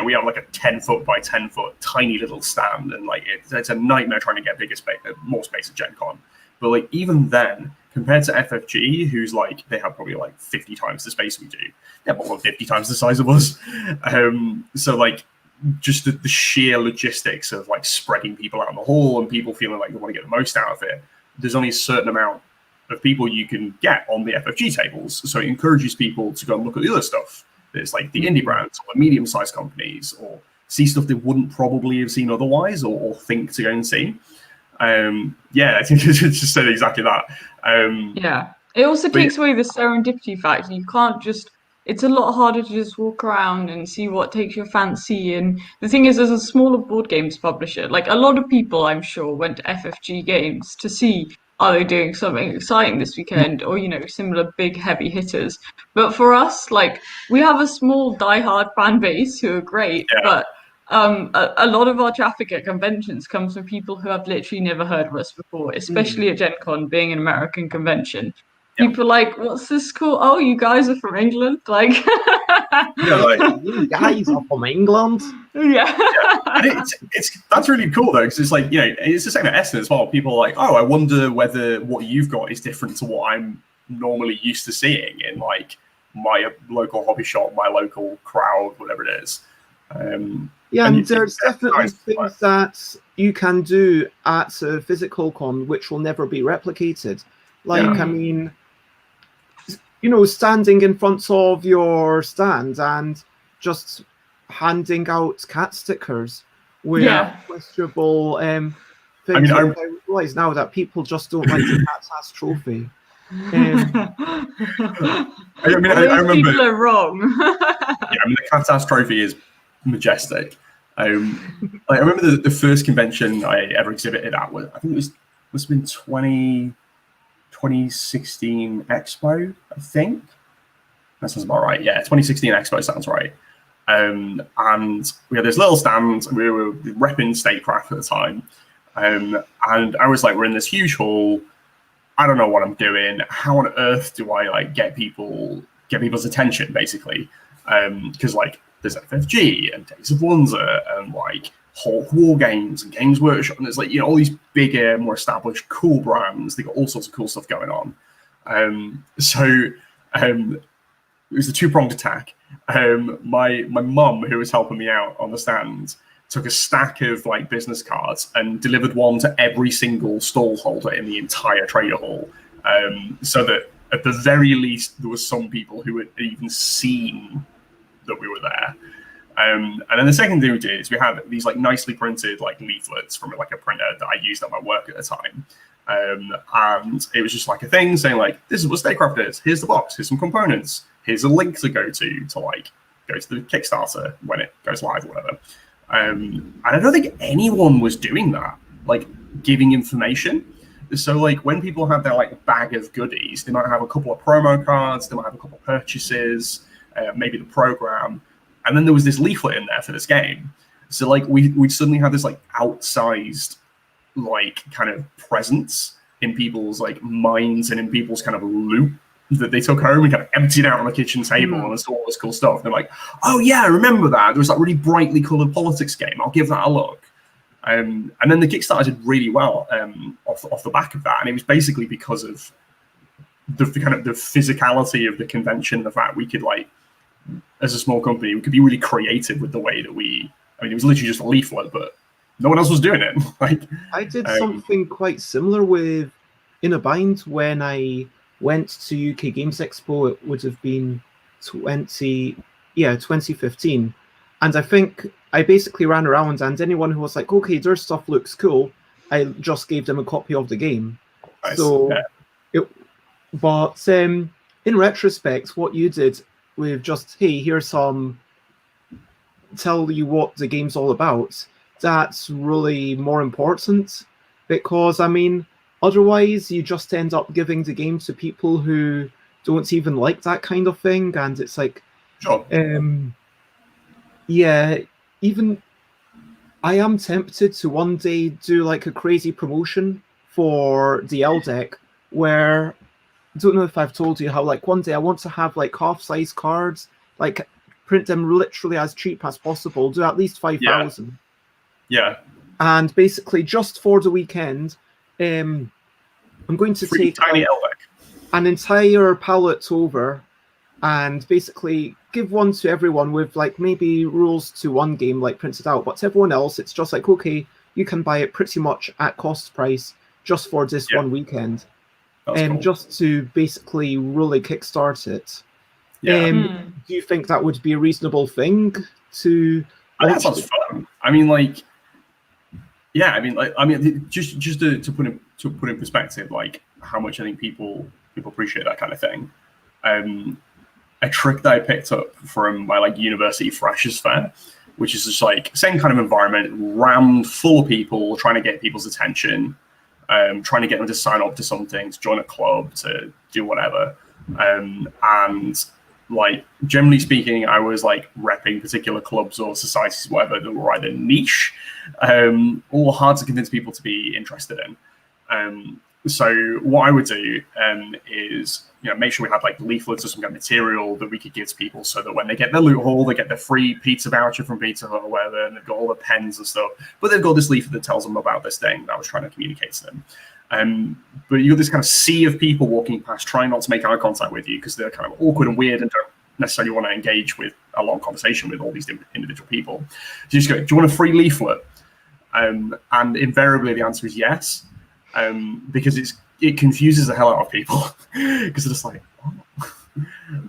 Speaker 3: we have like a 10-foot by 10-foot tiny little stand, and like it's a nightmare trying to get more space at Gencon. But like, even then, compared to FFG, who's like, they have probably like 50 times the space we do, they're more than 50 times the size of us. So like, just the sheer logistics of like spreading people out in the hall and people feeling like they want to get the most out of it, there's only a certain amount of people you can get on the FFG tables. So it encourages people to go and look at the other stuff. There's like the indie brands or medium-sized companies, or see stuff they wouldn't probably have seen otherwise, or think to go and see. I think it's just said exactly that.
Speaker 2: It also takes away the serendipity factor. You can't just, it's a lot harder to just walk around and see what takes your fancy. And the thing is, as a smaller board games publisher, like, a lot of people, I'm sure, went to FFG Games to see, are they doing something exciting this weekend, or, similar big heavy hitters. But for us, like, we have a small diehard fan base who are great, but a lot of our traffic at conventions comes from people who have literally never heard of us before, especially at Gencon, being an American convention. People are like, what's this called? Oh, you guys are from England? Like,
Speaker 1: you guys are from England?
Speaker 3: Yeah. That's really cool though, because it's like, it's the same at Essen as well. People are like, oh, I wonder whether what you've got is different to what I'm normally used to seeing in like my local hobby shop, my local crowd, whatever it is.
Speaker 1: And there's definitely things that you can do at a physical con which will never be replicated. Like, I mean, standing in front of your stand and just handing out cat stickers with questionable things. I mean, I realize now that people just don't like the cat's ass trophy.
Speaker 3: I remember
Speaker 2: people are wrong.
Speaker 3: The cat's ass trophy is majestic. I remember the first convention I ever exhibited at was, I think it must have been 2016 Expo, I think. That sounds about right. Yeah, 2016 Expo sounds right. And we had this little stand, and we were repping Statecraft at the time. And I was like, we're in this huge hall. I don't know what I'm doing. How on earth do I like get people's attention, basically? Because like, there's FFG and Days of Wonder and like Hulk War Games and Games Workshop, and there's like, all these bigger, more established, cool brands. They got all sorts of cool stuff going on. It was a two-pronged attack. My mum, who was helping me out on the stand, took a stack of like business cards and delivered one to every single stall holder in the entire trader hall, so that at the very least there was some people who had even seen that we were there. And then the second thing we did is we had these like nicely printed like leaflets from like a printer that I used at my work at the time. And it was just like a thing saying like, this is what Statecraft is. Here's the box. Here's some components. Here's a link to go to like go to the Kickstarter when it goes live or whatever. And I don't think anyone was doing that, like giving information. So like when people have their like bag of goodies, they might have a couple of promo cards, they might have a couple of purchases, maybe the program, and then there was this leaflet in there for this game. So like we suddenly had this like outsized like kind of presence in people's like minds and in people's kind of loot that they took home and kind of emptied out on the kitchen table and saw all this cool stuff. And they're like, oh yeah, I remember that. There was that really brightly colored politics game. I'll give that a look. And then the Kickstarter did really well off the back of that. And it was basically because of the kind of the physicality of the convention, the fact we could like, as a small company, we could be really creative with the way that I mean, it was literally just a leaflet, but no one else was doing it. Like
Speaker 1: I did something quite similar with In a Bind when I went to UK Games Expo. It would have been 2015. And I think I basically ran around, and anyone who was like, okay, their stuff looks cool, I just gave them a copy of the game.
Speaker 3: Nice.
Speaker 1: So, but in retrospect, what you did with just, hey, here's some, tell you what the game's all about, that's really more important, because I mean, otherwise you just end up giving the game to people who don't even like that kind of thing, and it's like,
Speaker 3: sure.
Speaker 1: Yeah, even I am tempted to one day do like a crazy promotion for the L deck, where I don't know if I've told you how like one day I want to have like half-size cards, like print them literally as cheap as possible, do at least 5,000.
Speaker 3: Yeah.
Speaker 1: And basically just for the weekend, I'm going to take
Speaker 3: tiny L deck.
Speaker 1: an entire palette over and basically give one to everyone with like maybe rules to one game like printed out, but to everyone else it's just like, okay, you can buy it pretty much at cost price just for this one weekend.
Speaker 3: Cool.
Speaker 1: Just to basically really kickstart it. Do you think that would be a reasonable thing to
Speaker 3: I think that sounds fun. I mean, like, yeah, I mean, just to put in perspective, like how much I think people appreciate that kind of thing. A trick that I picked up from my like university freshers fair, which is just like same kind of environment, rammed full of people, trying to get people's attention, trying to get them to sign up to something, to join a club, to do whatever, and like generally speaking, I was like repping particular clubs or societies, whatever, that were either niche or hard to convince people to be interested in. So what I would do is, make sure we have like leaflets or some kind of material that we could give to people, so that when they get their loot haul, they get their free pizza voucher from Pizza Hut or whatever, and they've got all the pens and stuff. But they've got this leaflet that tells them about this thing that I was trying to communicate to them. But you got this kind of sea of people walking past, trying not to make eye contact with you because they're kind of awkward and weird and don't necessarily want to engage with a long conversation with all these individual people. So you just go, do you want a free leaflet? And invariably the answer is yes. Because it confuses the hell out of people because they're just like,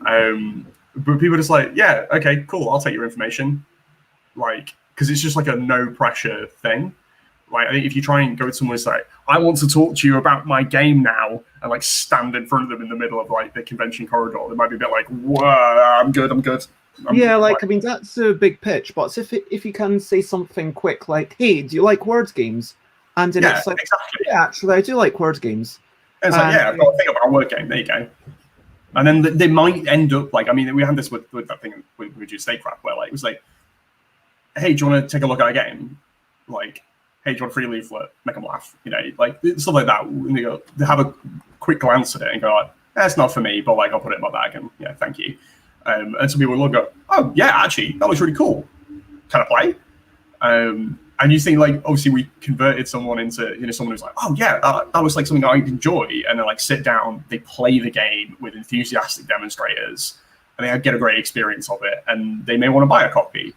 Speaker 3: oh. But people are just like, yeah, okay, cool, I'll take your information, like, because it's just like a no pressure thing. Like, I think if you try and go to someone and say, I want to talk to you about my game now, and like stand in front of them in the middle of like the convention corridor, they might be a bit like, whoa, I'm good.
Speaker 1: I mean, that's a big pitch, but if you can say something quick like, hey, do you like word games? And then it's like, exactly. Yeah, actually, I do like word games.
Speaker 3: And it's like, yeah, I've got to think about a word game. There you go. And then they might end up like, I mean, we had this with that thing with Statecraft, where like it was like, hey, do you want to take a look at a game? Like, hey, do you want a free leaflet? Make them laugh, like stuff like that. And they have a quick glance at it and go like, that's not for me, but like I'll put it in my bag and yeah, thank you. And some people will go, oh yeah, actually, that looks really cool. Can I play? And you think like, obviously we converted someone into, someone who's like, oh yeah, that looks like something I enjoy. And they like sit down, they play the game with enthusiastic demonstrators, and they get a great experience of it. And they may want to buy a copy,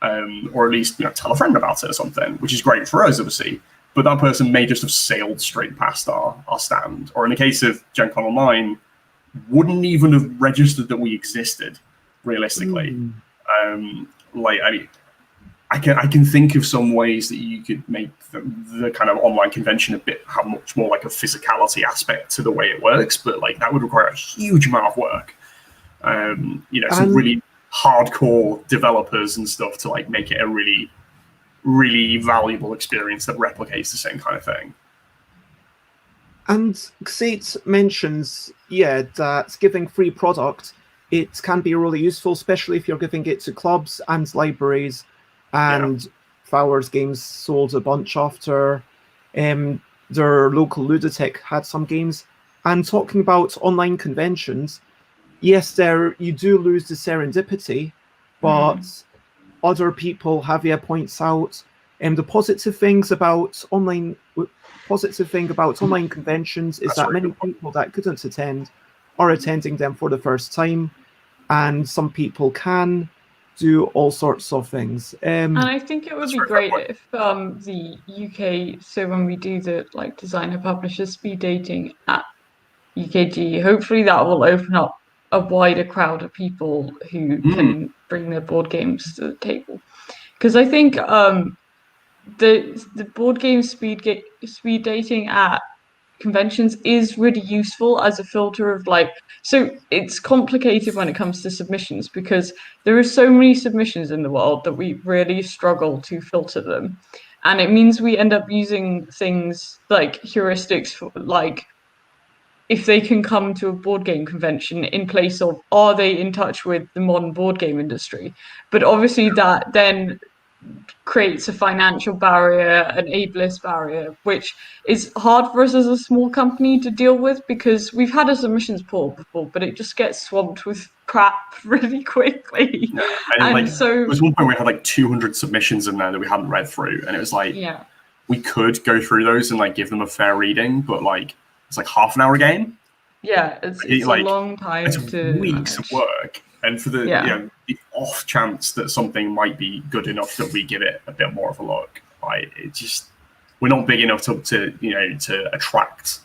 Speaker 3: or at least tell a friend about it or something, which is great for us, obviously. But that person may just have sailed straight past our stand, or in the case of Gencon Online, wouldn't even have registered that we existed, realistically. I can think of some ways that you could make the kind of online convention have much more like a physicality aspect to the way it works, but like that would require a huge amount of work. Some really hardcore developers and stuff to like make it a really, really valuable experience that replicates the same kind of thing.
Speaker 1: And Xate mentions, that giving free product, it can be really useful, especially if you're giving it to clubs and libraries. And Flowers Games sold a bunch after their local ludothek had some games. And talking about online conventions, yes, you do lose the serendipity, but other people, Javier points out, the positive thing about online conventions is that many people that couldn't attend are attending them for the first time, and some people can do all sorts of things.
Speaker 2: And I think it would be great if the UK, so when we do the like designer publisher speed dating at UKG, hopefully that will open up a wider crowd of people who can bring their board games to the table. Because I think the board game speed dating at conventions is really useful as a filter of like, so it's complicated when it comes to submissions because there are so many submissions in the world that we really struggle to filter them, and it means we end up using things like heuristics for like if they can come to a board game convention in place of are they in touch with the modern board game industry. But obviously that then creates a financial barrier, an ableist barrier, which is hard for us as a small company to deal with because we've had a submissions portal before, but it just gets swamped with crap really quickly.
Speaker 3: Yeah. And so there was one point we had like 200 submissions in there that we hadn't read through, and it was like we could go through those and like give them a fair reading, but like it's like half an hour a game.
Speaker 2: Yeah, it's like, a long time to
Speaker 3: weeks of work. And for the the off chance that something might be good enough that we give it a bit more of a look, like we're not big enough to attract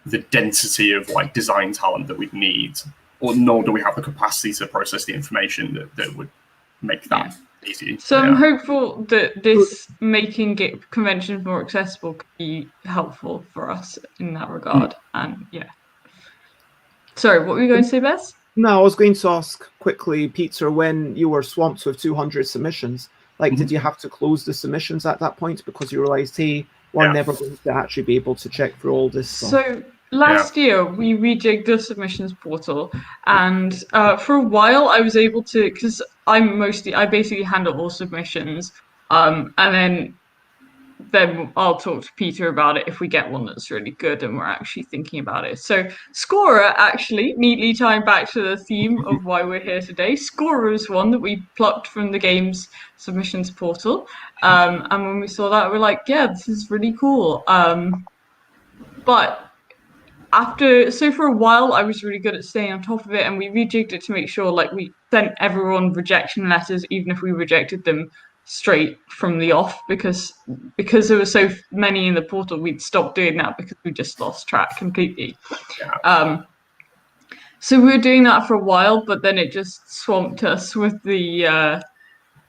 Speaker 3: the density of like design talent that we'd need, or nor do we have the capacity to process the information that would make that easy.
Speaker 2: So I'm hopeful that this making conventions more accessible could be helpful for us in that regard. And sorry, what were you going to say, Bess?
Speaker 1: No, I was going to ask quickly, Peter, when you were swamped with 200 submissions, like, did you have to close the submissions at that point because you realized, hey, we're never going to actually be able to check through all this stuff?
Speaker 2: So last year, we rejigged the submissions portal, and for a while, I was able to, because I basically handle all submissions, and then I'll talk to Peter about it if we get one that's really good and we're actually thinking about it. So Skora, actually, neatly tying back to the theme of why we're here today, Skora is one that we plucked from the game's submissions portal. And when we saw that, we're like, yeah, this is really cool. But for a while, I was really good at staying on top of it, and we rejigged it to make sure like we sent everyone rejection letters, even if we rejected them straight from the off, because there were so many in the portal, we'd stopped doing that because we just lost track completely. So we were doing that for a while, but then it just swamped us with the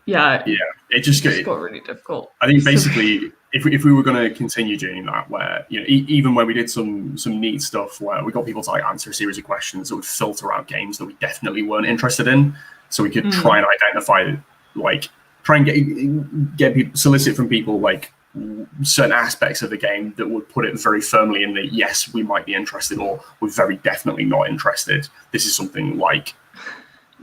Speaker 3: it just
Speaker 2: got really difficult.
Speaker 3: I think basically if we were going to continue doing that, where even when we did some neat stuff where we got people to like answer a series of questions that would filter out games that we definitely weren't interested in, so we could try and identify try and get people, solicit from people like certain aspects of the game that would put it very firmly in the yes, we might be interested, or we're very definitely not interested. This is something like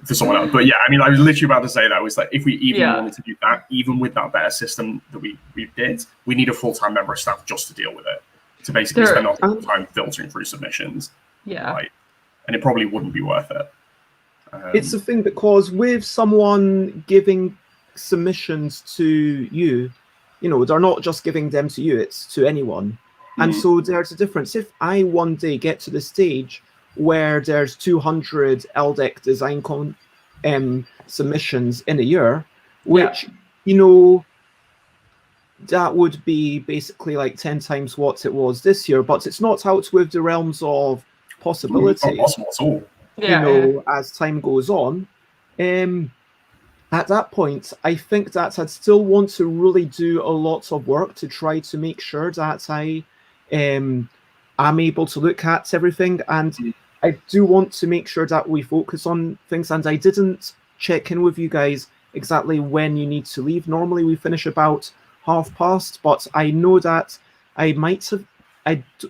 Speaker 3: for someone else. But I mean, I was literally about to say that was like if we even wanted to do that, even with that better system that we did, we need a full-time member of staff just to deal with it, to basically spend our whole time filtering through submissions. And it probably wouldn't be worth it.
Speaker 1: It's the thing, because with someone giving submissions to you, they're not just giving them to you, it's to anyone. And so there's a difference. If I one day get to the stage where there's 200 LDEC design submissions in a year, which that would be basically like 10 times what it was this year, but it's not out with the realms of possibility.
Speaker 3: It's not possible at all.
Speaker 1: As time goes on. at that point, I think that I'd still want to really do a lot of work to try to make sure that I am able to look at everything. And I do want to make sure that we focus on things. And I didn't check in with you guys exactly when you need to leave. Normally we finish about past, but I know that I might have,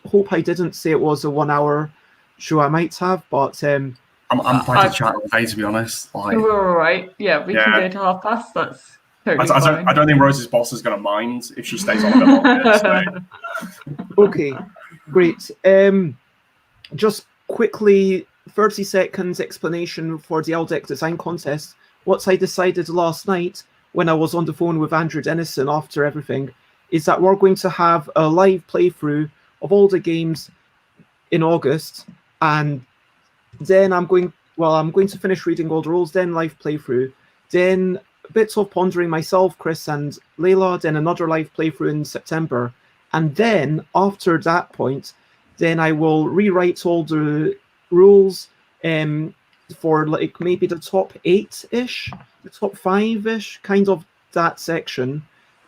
Speaker 1: hope I didn't say it was a 1 hour show. I might have, but
Speaker 3: I'm fine to chat all day, to be honest.
Speaker 2: We're all right. Yeah, we can go to past. That's totally fine.
Speaker 3: I don't think Rose's boss is going to mind if she stays on a bit longer. So.
Speaker 1: Okay, great. Just quickly, 30 seconds explanation for the LDEC design contest. What I decided last night when I was on the phone with Andrew Dennison after everything is that we're going to have a live playthrough of all the games in August, and then I'm going to finish reading all the rules, then live playthrough, then bits of pondering myself, Chris and Layla, then another live playthrough in September. And then after that point, then I will rewrite all the rules for like maybe the top 8-ish, the top 5-ish, kind of that section.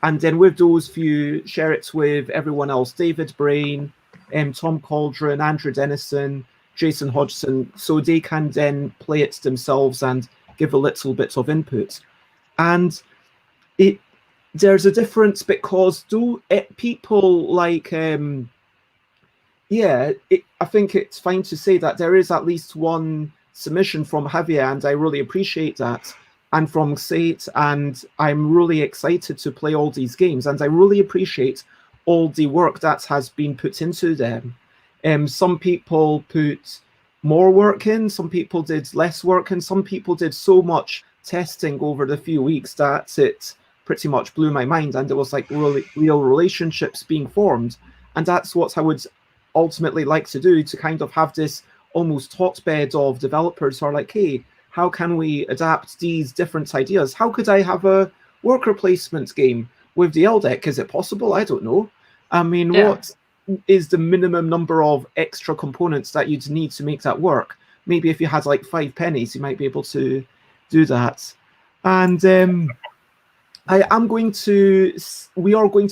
Speaker 1: And then with those few, share it with everyone else, David Brain, Tom Cauldron, Andrew Dennison, Jason Hodgson, so they can then play it themselves and give a little bit of input. And there's a difference because people like, I think it's fine to say that there is at least one submission from Javier, and I really appreciate that, and from Sate, and I'm really excited to play all these games, and I really appreciate all the work that has been put into them. Some people put more work in, some people did less work, and some people did so much testing over the few weeks that it pretty much blew my mind, and there was like really real relationships being formed. And that's what I would ultimately like to do, to kind of have this almost hotbed of developers who are like, hey, how can we adapt these different ideas? How could I have a worker placement game with the LDEC? Is it possible? I don't know. I mean, what is the minimum number of extra components that you'd need to make that work? Maybe if you had like 5 pennies, you might be able to do that. And we are going to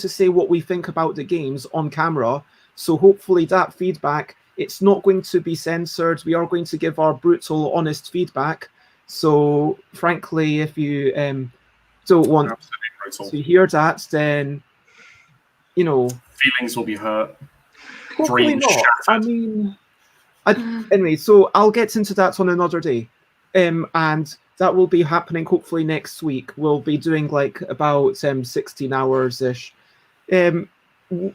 Speaker 1: say what we think about the games on camera. So hopefully that feedback, it's not going to be censored. We are going to give our brutal, honest feedback. So frankly, if you don't want to hear that, then, you know,
Speaker 3: feelings will be hurt.
Speaker 1: Hopefully not. Shattered. I mean, anyway, so I'll get into that on another day. And that will be happening hopefully next week. We'll be doing like about 16 hours-ish.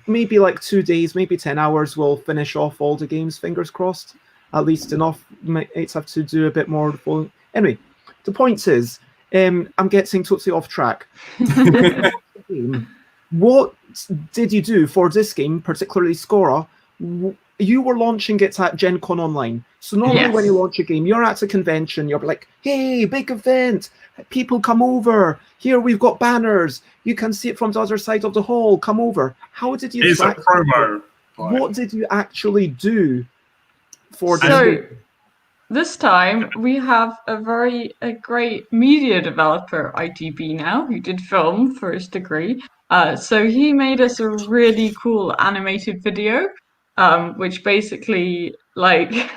Speaker 1: Maybe like 2 days, maybe 10 hours, we'll finish off all the games, fingers crossed. At least enough. Might have to do a bit more. Anyway, the point is, I'm getting totally off track. What did you do for this game, particularly Skora? You were launching it at Gencon Online. So normally when you launch a game, you're at a convention, you're like, hey, big event, people come over. Here we've got banners. You can see it from the other side of the hall. Come over. How did you...
Speaker 3: It's a promo.
Speaker 1: What did you actually do for this game?
Speaker 2: This time we have a great media developer, ITB now, who did film for his degree. So he made us a really cool animated video, which basically, like,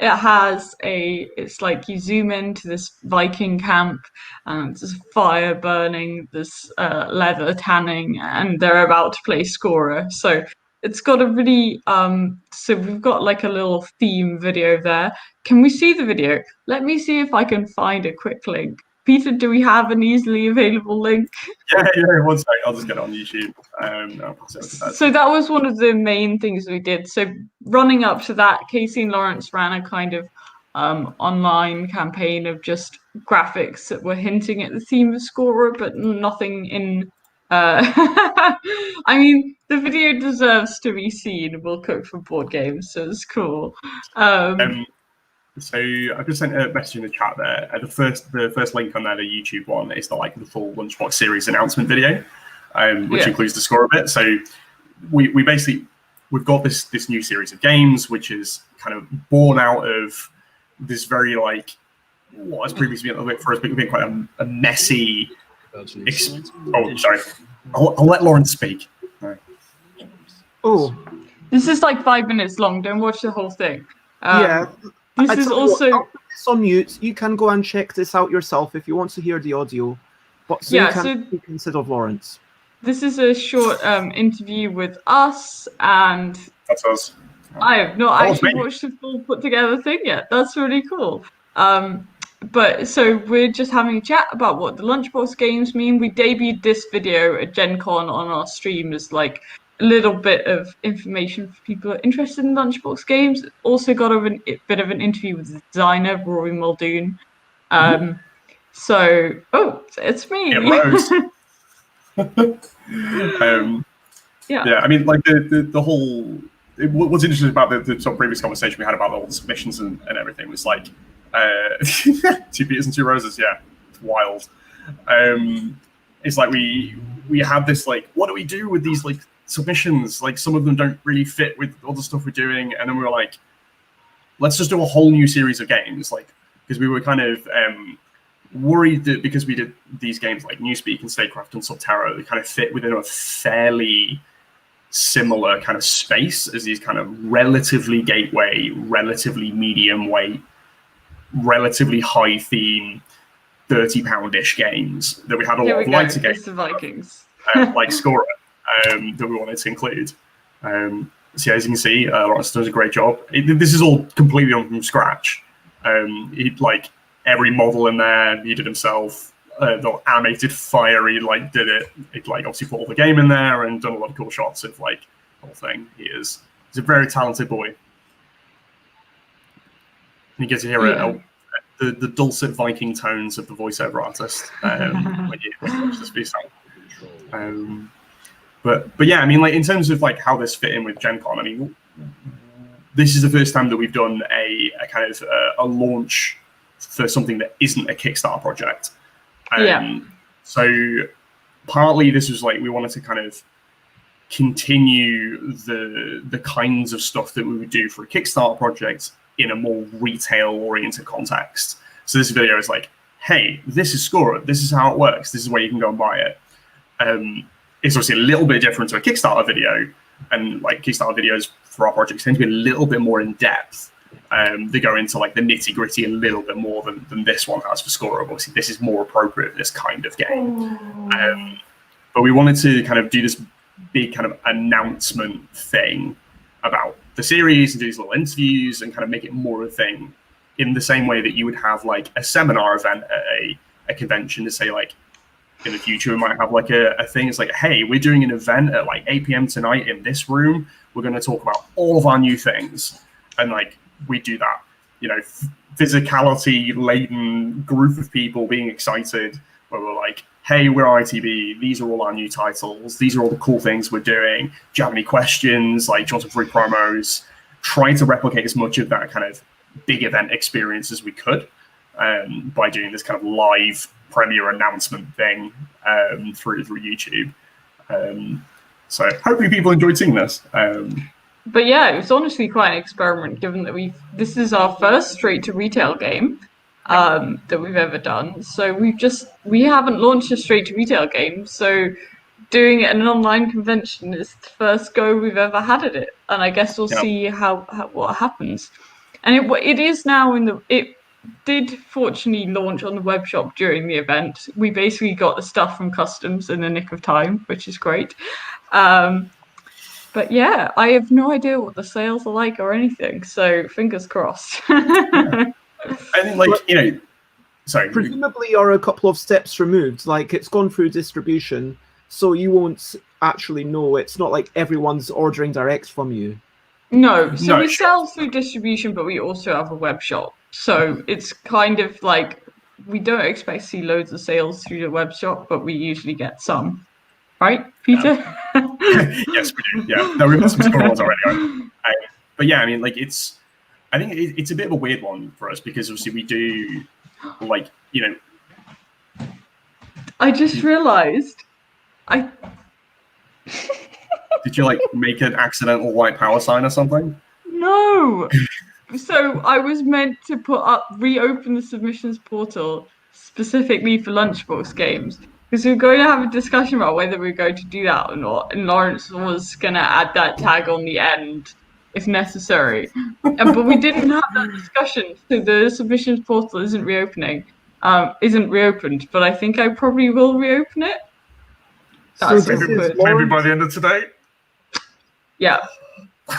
Speaker 2: it's like you zoom into this Viking camp, and there's fire burning, there's leather tanning, and they're about to play Skora. So it's got a really, so we've got like a little theme video there. Can we see the video? Let me see if I can find a quick link. Peter, do we have an easily available link?
Speaker 3: Yeah, 1 second. I'll just get it on YouTube.
Speaker 2: So that was one of the main things we did. So running up to that, Casey and Lawrence ran a kind of online campaign of just graphics that were hinting at the theme of Skora, but nothing in... I mean, the video deserves to be seen. We'll cook for board games, so it's cool.
Speaker 3: So I've just sent a message in the chat there. The first link on there, the YouTube one, is the full Lunchbox Series announcement video, which includes the Skora bit. So we've got this new series of games, which is kind of born out of this very what has previously been a little bit for us, been quite a messy. Oh, sorry. I'll let Lauren speak. Right.
Speaker 1: Oh,
Speaker 2: this is like 5 minutes long. Don't watch the whole thing.
Speaker 1: Yeah.
Speaker 2: This is also.
Speaker 1: I'll put this on mute. You can go and check this out yourself if you want to hear the audio. But so you can speak instead of Lawrence.
Speaker 2: This is a short interview with us, and
Speaker 3: that's us.
Speaker 2: I have not actually watched the full put together thing yet. That's really cool. But so we're just having a chat about what the Lunchbox games mean. We debuted this video at Gencon on our stream as like a little bit of information for people who are interested in Lunchbox games. Also got a bit of an interview with the designer, Rory Muldoon. So, it's me.
Speaker 3: Yeah, Rose. Yeah, I mean, like the whole. What's interesting about the sort of previous conversation we had about all the submissions and everything was like 2 Peters and 2 Roses. Yeah, it's wild. It's like we had this like, what do we do with these like submissions? Like some of them don't really fit with all the stuff we're doing, and then we were like, let's just do a whole new series of games, like because we were kind of worried that because we did these games like Newspeak and Statecraft and Subterra, they kind of fit within a fairly similar kind of space as these kind of relatively gateway, relatively medium weight, relatively high theme, £30-ish games that we had a lot of lighter games,
Speaker 2: the Vikings,
Speaker 3: like Skora, that we wanted to include. So as you can see, Lawrence does a great job. This is all completely done from scratch. He like every model in there he did himself. The animated fire, he like did it. It like obviously put all the game in there and done a lot of cool shots of like the whole thing. He's a very talented boy. You get to hear the dulcet Viking tones of the voiceover artist when you watch this piece. But yeah, I mean, like in terms of like how this fit in with Gencon, I mean, this is the first time that we've done a kind of a launch for something that isn't a Kickstarter project. So partly this was like we wanted to kind of continue the kinds of stuff that we would do for a Kickstarter project in a more retail-oriented context. So this video is like, hey, this is Skora. This is how it works. This is where you can go and buy it. It's obviously a little bit different to a Kickstarter video, and like Kickstarter videos for our projects tend to be a little bit more in depth. They go into like the nitty gritty a little bit more than this one has for Skora. Obviously, this is more appropriate for this kind of game. But we wanted to kind of do this big kind of announcement thing about the series and do these little interviews and kind of make it more a thing in the same way that you would have like a seminar event at a convention to say like in the future we might have like a thing. It's like, hey, we're doing an event at like 8 p.m. tonight in this room. We're going to talk about all of our new things. And like we do that, you know, physicality laden group of people being excited where we're like, hey, we're ITB. These are all our new titles. These are all the cool things we're doing. Do you have any questions? Like, do you want some free promos? Trying to replicate as much of that kind of big event experience as we could by doing this kind of live premiere announcement thing through YouTube. So hopefully people enjoyed seeing this.
Speaker 2: But yeah, it was honestly quite an experiment, given that this is our first straight to retail game that we've ever done. So we haven't launched a straight to retail game. So doing it at an online convention is the first go we've ever had at it. And I guess we'll see what happens. And it is now it did fortunately launch on the web shop during the event. We basically got the stuff from customs in the nick of time, which is great. But yeah, I have no idea what the sales are like or anything. So fingers crossed.
Speaker 3: I think, like, you know, sorry.
Speaker 1: Presumably you're a couple of steps removed. Like, it's gone through distribution, so you won't actually know. It's not like everyone's ordering direct from you.
Speaker 2: No, so we sell through distribution, but we also have a web shop. So it's kind of like we don't expect to see loads of sales through the web shop, but we usually get some. Right, Peter?
Speaker 3: Yes, we do. Yeah, no, we've got some Skora ones already. But yeah, I mean, like, I think it's a bit of a weird one for us because obviously we do, like, you know.
Speaker 2: I just realised.
Speaker 3: Did you like make an accidental white power sign or something?
Speaker 2: No. So I was meant to reopen the submissions portal specifically for Lunchbox games because we were going to have a discussion about whether we were going to do that or not, and Lawrence was going to add that tag on the end if necessary. But we didn't have that discussion, so the submissions portal isn't reopened. But I think I probably will reopen it.
Speaker 1: So
Speaker 2: That's
Speaker 1: this is
Speaker 3: maybe
Speaker 1: Lawrence.
Speaker 3: by the end of today.
Speaker 2: Yeah,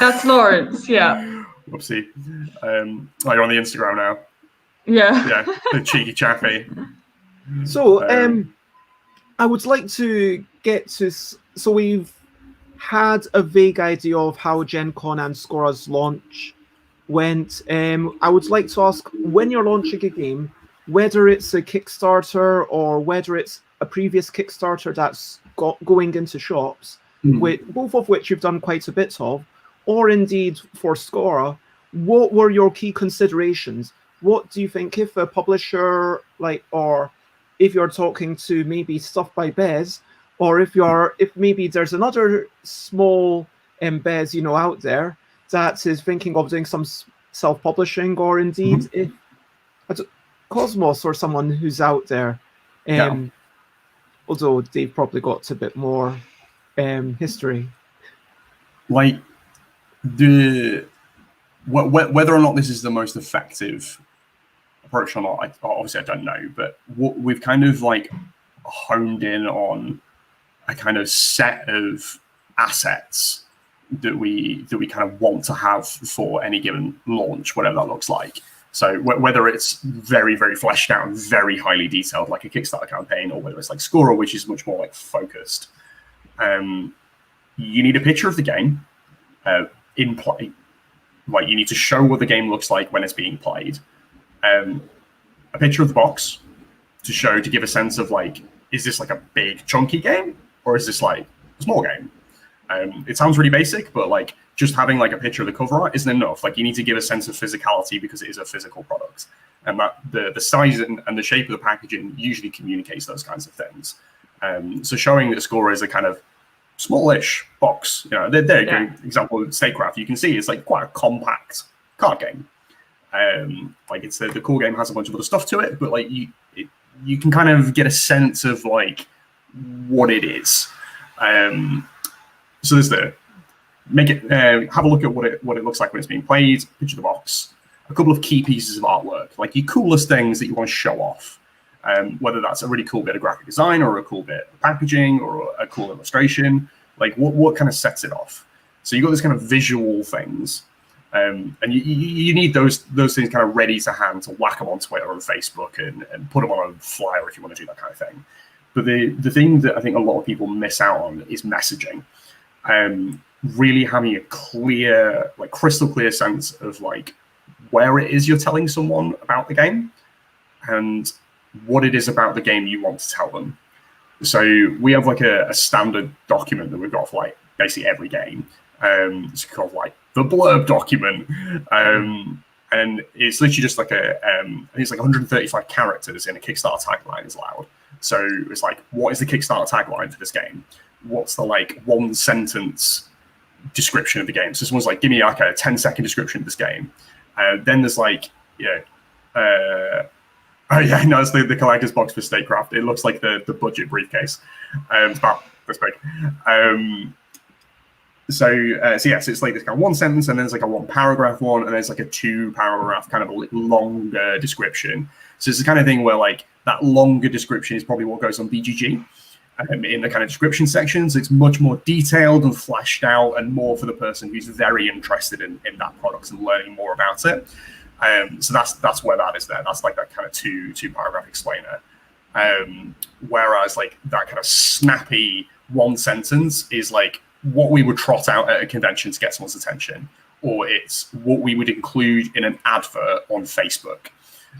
Speaker 2: that's Lawrence. Yeah.
Speaker 3: Whoopsie. You're on the Instagram now.
Speaker 2: Yeah.
Speaker 3: Yeah, the cheeky chappy.
Speaker 1: So I would like to get to. So we've had a vague idea of how Gencon and Skora's launch went. I would like to ask, when you're launching a game, whether it's a Kickstarter or whether it's a previous Kickstarter that's going into shops, with both of which you've done quite a bit of, or indeed for Skora, what were your key considerations? What do you think if a publisher, or if you're talking to maybe Stuff by Bez, or if maybe there's another small Bez, out there that is thinking of doing some self-publishing, or indeed if Cosmos or someone who's out there, although they've probably got a bit more history.
Speaker 3: Like whether or not this is the most effective approach or not, obviously I don't know, but what we've kind of honed in on a kind of set of assets that we kind of want to have for any given launch, whatever that looks like. So whether it's very, very fleshed out and very highly detailed, like a Kickstarter campaign, or whether it's like Skora, which is much more focused, you need a picture of the game in play. You need to show what the game looks like when it's being played. A picture of the box to give a sense of is this a big chunky game, or is this a small game? It sounds really basic, but just having a picture of the cover art isn't enough. You need to give a sense of physicality because it is a physical product, and that the size and the shape of the packaging usually communicates those kinds of things. So showing that Skora is a kind of smallish box, there you go. Example of Statecraft, you can see it's quite a compact card game. It's the core game has a bunch of other stuff to it, but you can kind of get a sense of what it is. So there's have a look at what it looks like when it's being played. Picture the box, a couple of key pieces of artwork, your coolest things that you want to show off. Whether that's a really cool bit of graphic design or a cool bit of packaging or a cool illustration, what kind of sets it off. So you've got this kind of visual things, and you need those things kind of ready to hand to whack them on Twitter and Facebook and put them on a flyer if you want to do that kind of thing. But the thing that I think a lot of people miss out on is messaging. Really having a clear, crystal clear sense of where it is you're telling someone about the game and what it is about the game you want to tell them. So we have a standard document that we've got for basically every game. It's called the blurb document, and it's literally just I think it's 135 characters in a Kickstarter tagline is allowed. So it's what is the Kickstarter tagline for this game? What's the one sentence description of the game? So someone's give me a 10-second description of this game. Then there's it's the collector's box for Statecraft. It looks like the budget briefcase. It's about this big. So it's this kind of one sentence, and then there's a one paragraph one, and there's a 2-paragraph kind of longer description. So it's the kind of thing where that longer description is probably what goes on BGG. In the kind of description sections, it's much more detailed and fleshed out and more for the person who's very interested in that product and learning more about it. So that's where that is there. That's that kind of two-paragraph explainer. Whereas that kind of snappy one sentence is what we would trot out at a convention to get someone's attention, or it's what we would include in an advert on Facebook.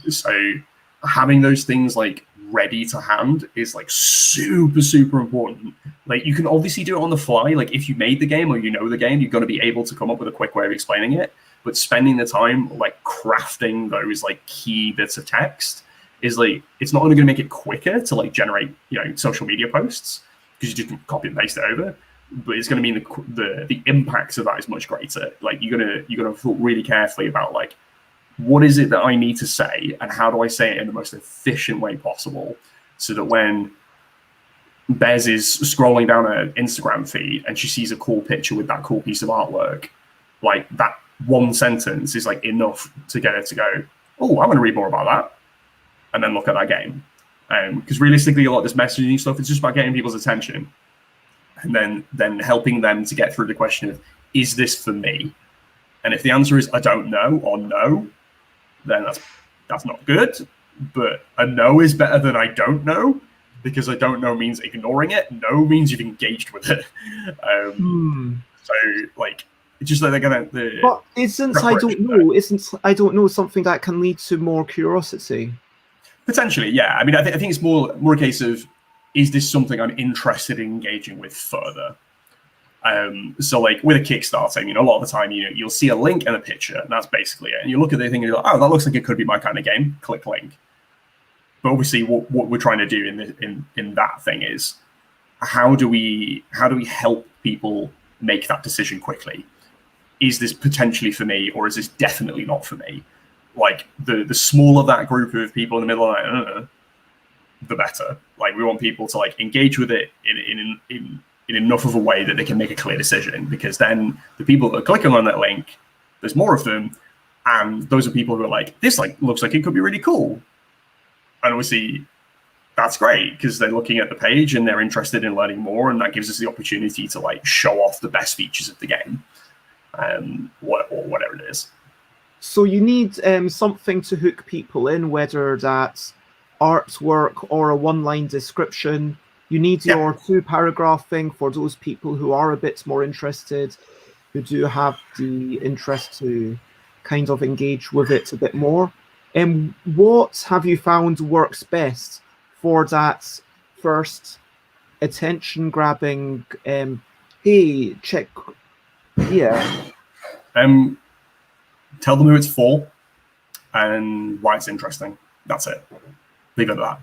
Speaker 3: So having those things ready to hand is super, super important. You can obviously do it on the fly. If you made the game or the game, you're going to be able to come up with a quick way of explaining it. But spending the time crafting those key bits of text is it's not only going to make it quicker to generate social media posts because you just can copy and paste it over, but it's going to mean the impact of that is much greater. Like you're gonna thought really carefully about like, what is it that I need to say, and how do I say it in the most efficient way possible, so that when Bez is scrolling down her Instagram feed and she sees a cool picture with that cool piece of artwork, like that one sentence is like enough to get her to go, oh, I'm going to read more about that, and then look at that game. Because realistically, a lot of this messaging stuff is just about getting people's attention, and then helping them to get through the question of, is this for me? And if the answer is I don't know or no, then that's not good. But a no is better than I don't know, because I don't know means ignoring it. No means you've engaged with it. So like, it's just like they're gonna.
Speaker 1: But isn't I don't know something that can lead to more curiosity?
Speaker 3: Potentially, yeah. I mean, I think it's more a case of, is this something I'm interested in engaging with further? So like with a Kickstarter, you know, a lot of the time, you know, you'll see a link and a picture, and that's basically it. And you look at the thing and you're like, oh, that looks like it could be my kind of game. Click link. But obviously, what we're trying to do in that thing is, how do we help people make that decision quickly? Is this potentially for me, or is this definitely not for me? Like the smaller that group of people in the middle of the night, the better. Like we want people to like engage with it in enough of a way that they can make a clear decision, because then the people that are clicking on that link, there's more of them, and those are people who are like, this like looks like it could be really cool. And obviously, that's great because they're looking at the page and they're interested in learning more, and that gives us the opportunity to like show off the best features of the game, or whatever it is.
Speaker 1: So you need something to hook people in, whether that's artwork or a one-line description. You need your 2-paragraph thing for those people who are a bit more interested, who do have the interest to kind of engage with it a bit more. What have you found works best for that first attention-grabbing, hey, check, yeah.
Speaker 3: Tell them who it's for and why it's interesting. That's it. Leave it at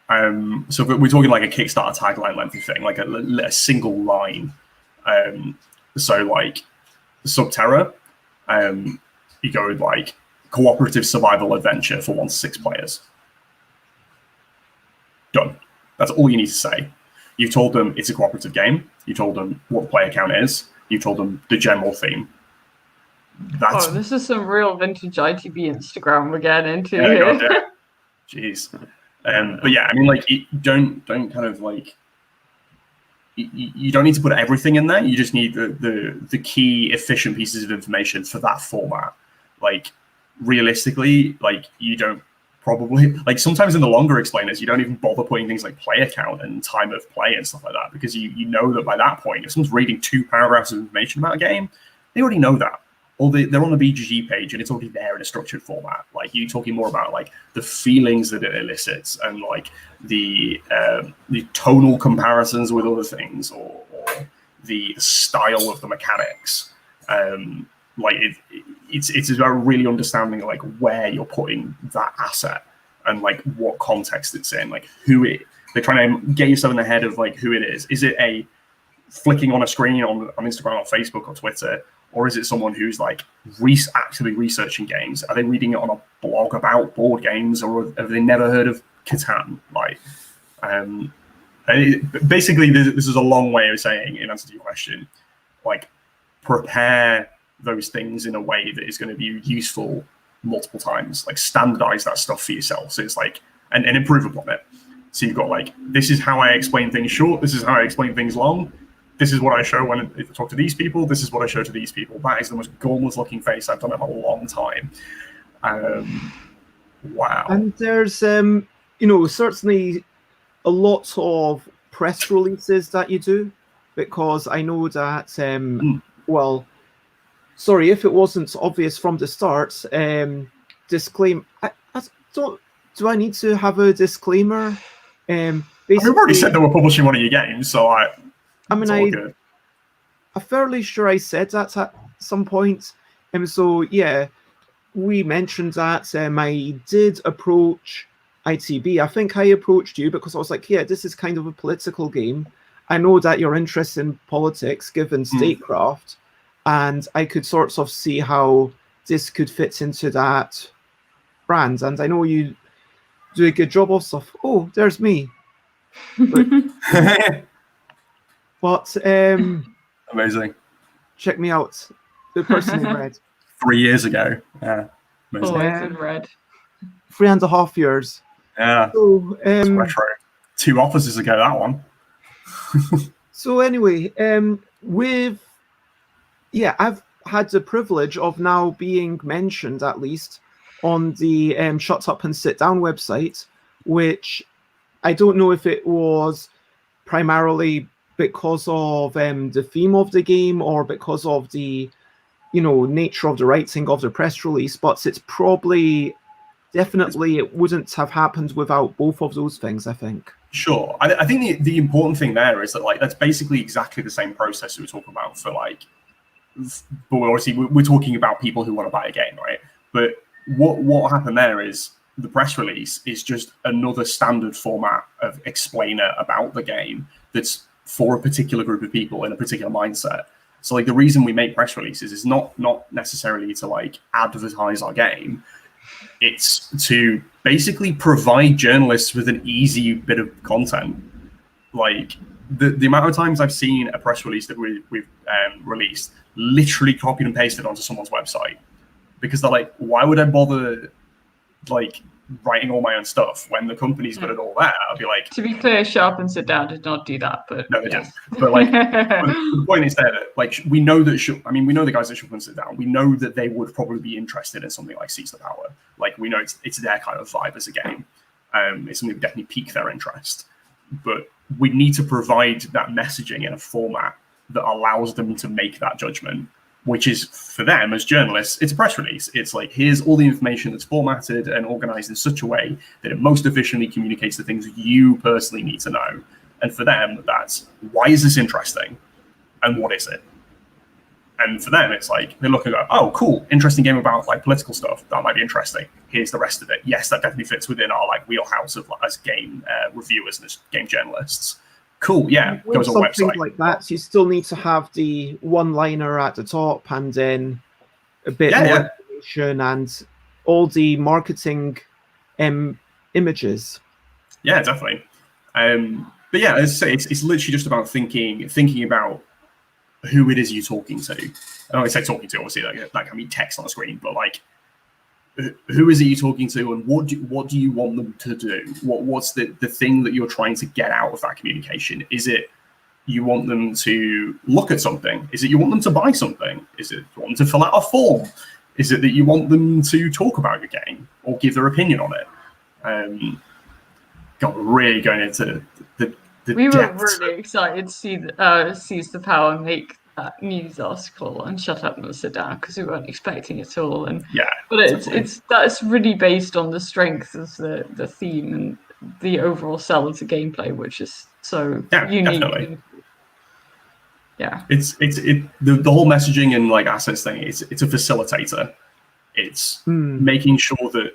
Speaker 3: that. So if we're talking like a Kickstarter tagline lengthy thing, like a single line. So like Subterra, you go with like cooperative survival adventure for 1 to 6 players. Done. That's all you need to say. You told them it's a cooperative game. You told them what the player count is. You told them the general theme.
Speaker 2: This is some real vintage ITB Instagram we're getting into
Speaker 3: here.
Speaker 2: God,
Speaker 3: yeah. Jeez. But yeah, I mean, like, don't kind of like, you don't need to put everything in there. You just need the key efficient pieces of information for that format. Like, realistically, like, you don't probably, like, sometimes in the longer explainers, you don't even bother putting things like player count and time of play and stuff like that, because you know that by that point, if someone's reading 2 paragraphs of information about a game, they already know that. Or they're on the BGG page and it's already there in a structured format. Like, you're talking more about like the feelings that it elicits and like the tonal comparisons with other things, or the style of the mechanics. Like it's about really understanding like where you're putting that asset and like what context it's in, like they're trying to get yourself in the head of like who it is. Is it a flicking on a screen on Instagram or Facebook or Twitter? Or is it someone who's like actively researching games? Are they reading it on a blog about board games, or have they never heard of Catan? Like, basically, this is a long way of saying, in answer to your question, like, prepare those things in a way that is going to be useful multiple times. Like, standardize that stuff for yourself. So it's like, and improve upon it. So you've got like, this is how I explain things short. This is how I explain things long. This is what I show when I talk to these people. This is what I show to these people. That is the most gormless-looking face I've done in a long time. Wow.
Speaker 1: And there's, certainly a lot of press releases that you do, because I know that, well, sorry, if it wasn't obvious from the start, disclaim. Do I need to have a disclaimer?
Speaker 3: We've already said that we're publishing one of your games, so I'm
Speaker 1: fairly sure I said that at some point. So yeah, we mentioned that I did approach ITB. I think I approached you because I was like, yeah, this is kind of a political game, I know that you're interested in politics, given Statecraft, and I could sort of see how this could fit into that brand. And I know you do a good job of stuff. Oh, there's me. But
Speaker 3: amazing.
Speaker 1: Check me out. The person in red.
Speaker 3: 3 years ago. Yeah. Amazing.
Speaker 2: Always in red.
Speaker 1: 3.5 years.
Speaker 3: Yeah.
Speaker 1: So,
Speaker 3: retro. 2 offices ago, that one.
Speaker 1: So anyway, I've had the privilege of now being mentioned, at least, on the Shut Up and Sit Down website, which I don't know if it was primarily because of the theme of the game or because of the, nature of the writing of the press release, but it's probably, definitely, it wouldn't have happened without both of those things, I think.
Speaker 3: Sure. I think the important thing there is that, like, that's basically exactly the same process we were talking about for, like, but obviously we're talking about people who want to buy a game, right? But what happened there is the press release is just another standard format of explainer about the game that's for a particular group of people in a particular mindset. So, like, the reason we make press releases is not necessarily to, like, advertise our game. It's to basically provide journalists with an easy bit of content. Like, the amount of times I've seen a press release that we've released literally copied and pasted onto someone's website, because they're like, why would I bother, like, writing all my own stuff when the company's got it all there? I'll be like,
Speaker 2: to be clear, Shut Up and Sit Down did not do that, but
Speaker 3: no, they didn't. But, like, the point is there that, like, we know that we know the guys that Shut Up and Sit Down. We know that they would probably be interested in something like Seize the Power. Like, we know it's their kind of vibe as a game. It's something that definitely pique their interest. But we need to provide that messaging in a format that allows them to make that judgment, which is, for them as journalists, it's a press release. It's like, here's all the information that's formatted and organized in such a way that it most efficiently communicates the things you personally need to know. And for them, that's, why is this interesting? And what is it? And for them, it's like, they look and go, oh, cool, interesting game about, like, political stuff. That might be interesting. Here's the rest of it. Yes, that definitely fits within our, like, wheelhouse of, like, as game reviewers and as game journalists. Cool, yeah, goes on the website.
Speaker 1: Something like that, you still need to have the one-liner at the top and then a bit more information and all the marketing images. Yeah,
Speaker 3: definitely. But yeah, as I say, it's literally just about thinking about who it is you're talking to. I don't want to say talking to, obviously, like I mean text on the screen, but, like, who is it you're talking to, and what do you want them to do? What's the thing that you're trying to get out of that communication? Is it you want them to look at something? Is it you want them to buy something? Is it you want them to fill out a form? Is it that you want them to talk about your game or give their opinion on it? God, we're really going into the
Speaker 2: we
Speaker 3: depths.
Speaker 2: were really excited to see Seize the Power make that news article and Shut Up and Sit Down, because we weren't expecting it at all. And but that's really based on the strength of the theme and the overall sell of the gameplay, which is so unique.
Speaker 3: Definitely. Yeah, it's the whole messaging and, like, assets thing. It's a facilitator. It's making sure that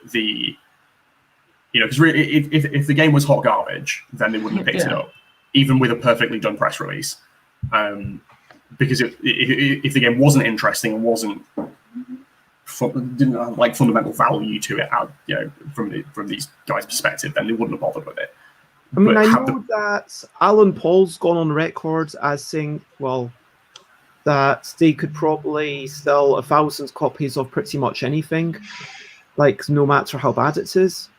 Speaker 3: because really, if the game was hot garbage, then they wouldn't have picked it up, even with a perfectly done press release. Because if the game wasn't interesting and didn't have, like, fundamental value to it, from these guys' perspective, then they wouldn't have bothered with it.
Speaker 1: I mean, I know that Alan Paul's gone on record as saying, well, that they could probably sell 1,000 copies of pretty much anything, like, no matter how bad it is.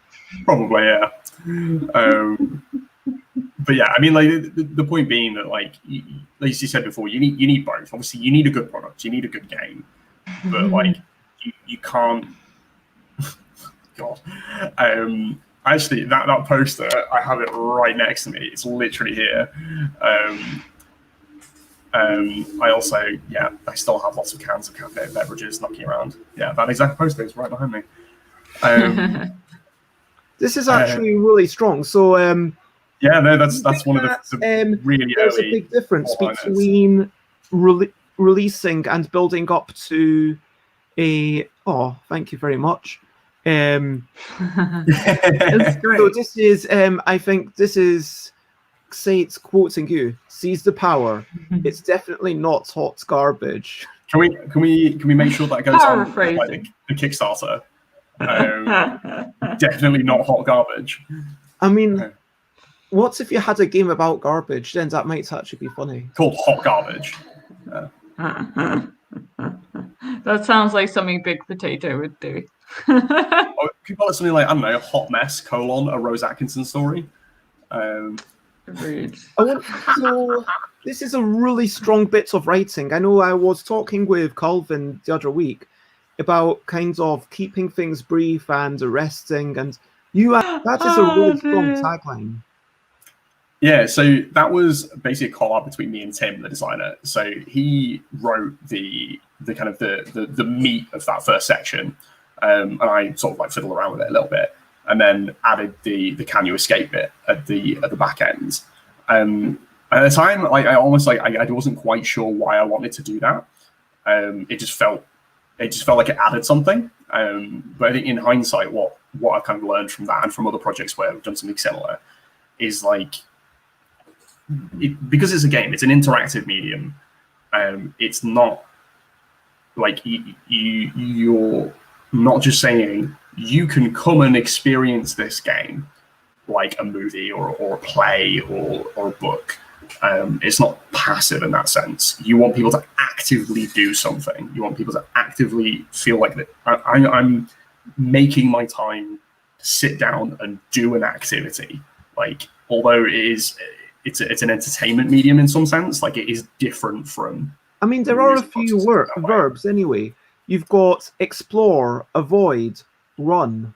Speaker 3: Probably, yeah. But yeah, I mean, like, the point being that, like you said before, you need both. Obviously, you need a good product, you need a good game, but, like, you can't. God, actually, that poster, I have it right next to me. It's literally here. I also, I still have lots of cans of cafe beverages knocking around. Yeah, that exact poster is right behind me.
Speaker 1: This is actually really strong. So.
Speaker 3: Yeah, no, that's one of the really
Speaker 1: there's
Speaker 3: early.
Speaker 1: A big difference between releasing and building up to a. Oh, thank you very much.
Speaker 2: That's great.
Speaker 1: So this is, I think this is Sates quoting you, "Seize the power. It's definitely not hot garbage."
Speaker 3: Can we make sure that goes on like,
Speaker 2: Paraphrasing.
Speaker 3: the Kickstarter? Definitely not hot garbage.
Speaker 1: I mean, what if you had a game about garbage? Then that might actually be funny.
Speaker 3: Called Hot Garbage.
Speaker 2: That sounds like something Big Potato would do.
Speaker 3: Or could you call it something like, I don't know, Hot Mess, a Rose Atkinson story?
Speaker 2: Rude.
Speaker 1: So this is a really strong bit of writing. I know I was talking with Colvin the other week about kind of keeping things brief and arresting, and that is a really strong tagline.
Speaker 3: Yeah, so that was basically a collab between me and Tim, the designer. So he wrote the kind of the meat of that first section, and I sort of like fiddled around with it a little bit, and then added the can you escape bit at the back end. At the time, I almost I wasn't quite sure why I wanted to do that. It just felt like it added something. But I think in hindsight, what I've kind of learned from that and from other projects where I've done something similar is like, because it's a game, it's an interactive medium. It's not like you're not just saying you can come and experience this game like a movie or a play or a book. It's not passive in that sense. You want people to actively do something. You want people to actively feel like that I'm making my time to sit down and do an activity. Like, although it's an entertainment medium in some sense, like it is different from.
Speaker 1: I mean, there are a few verbs anyway. You've got explore, avoid, run.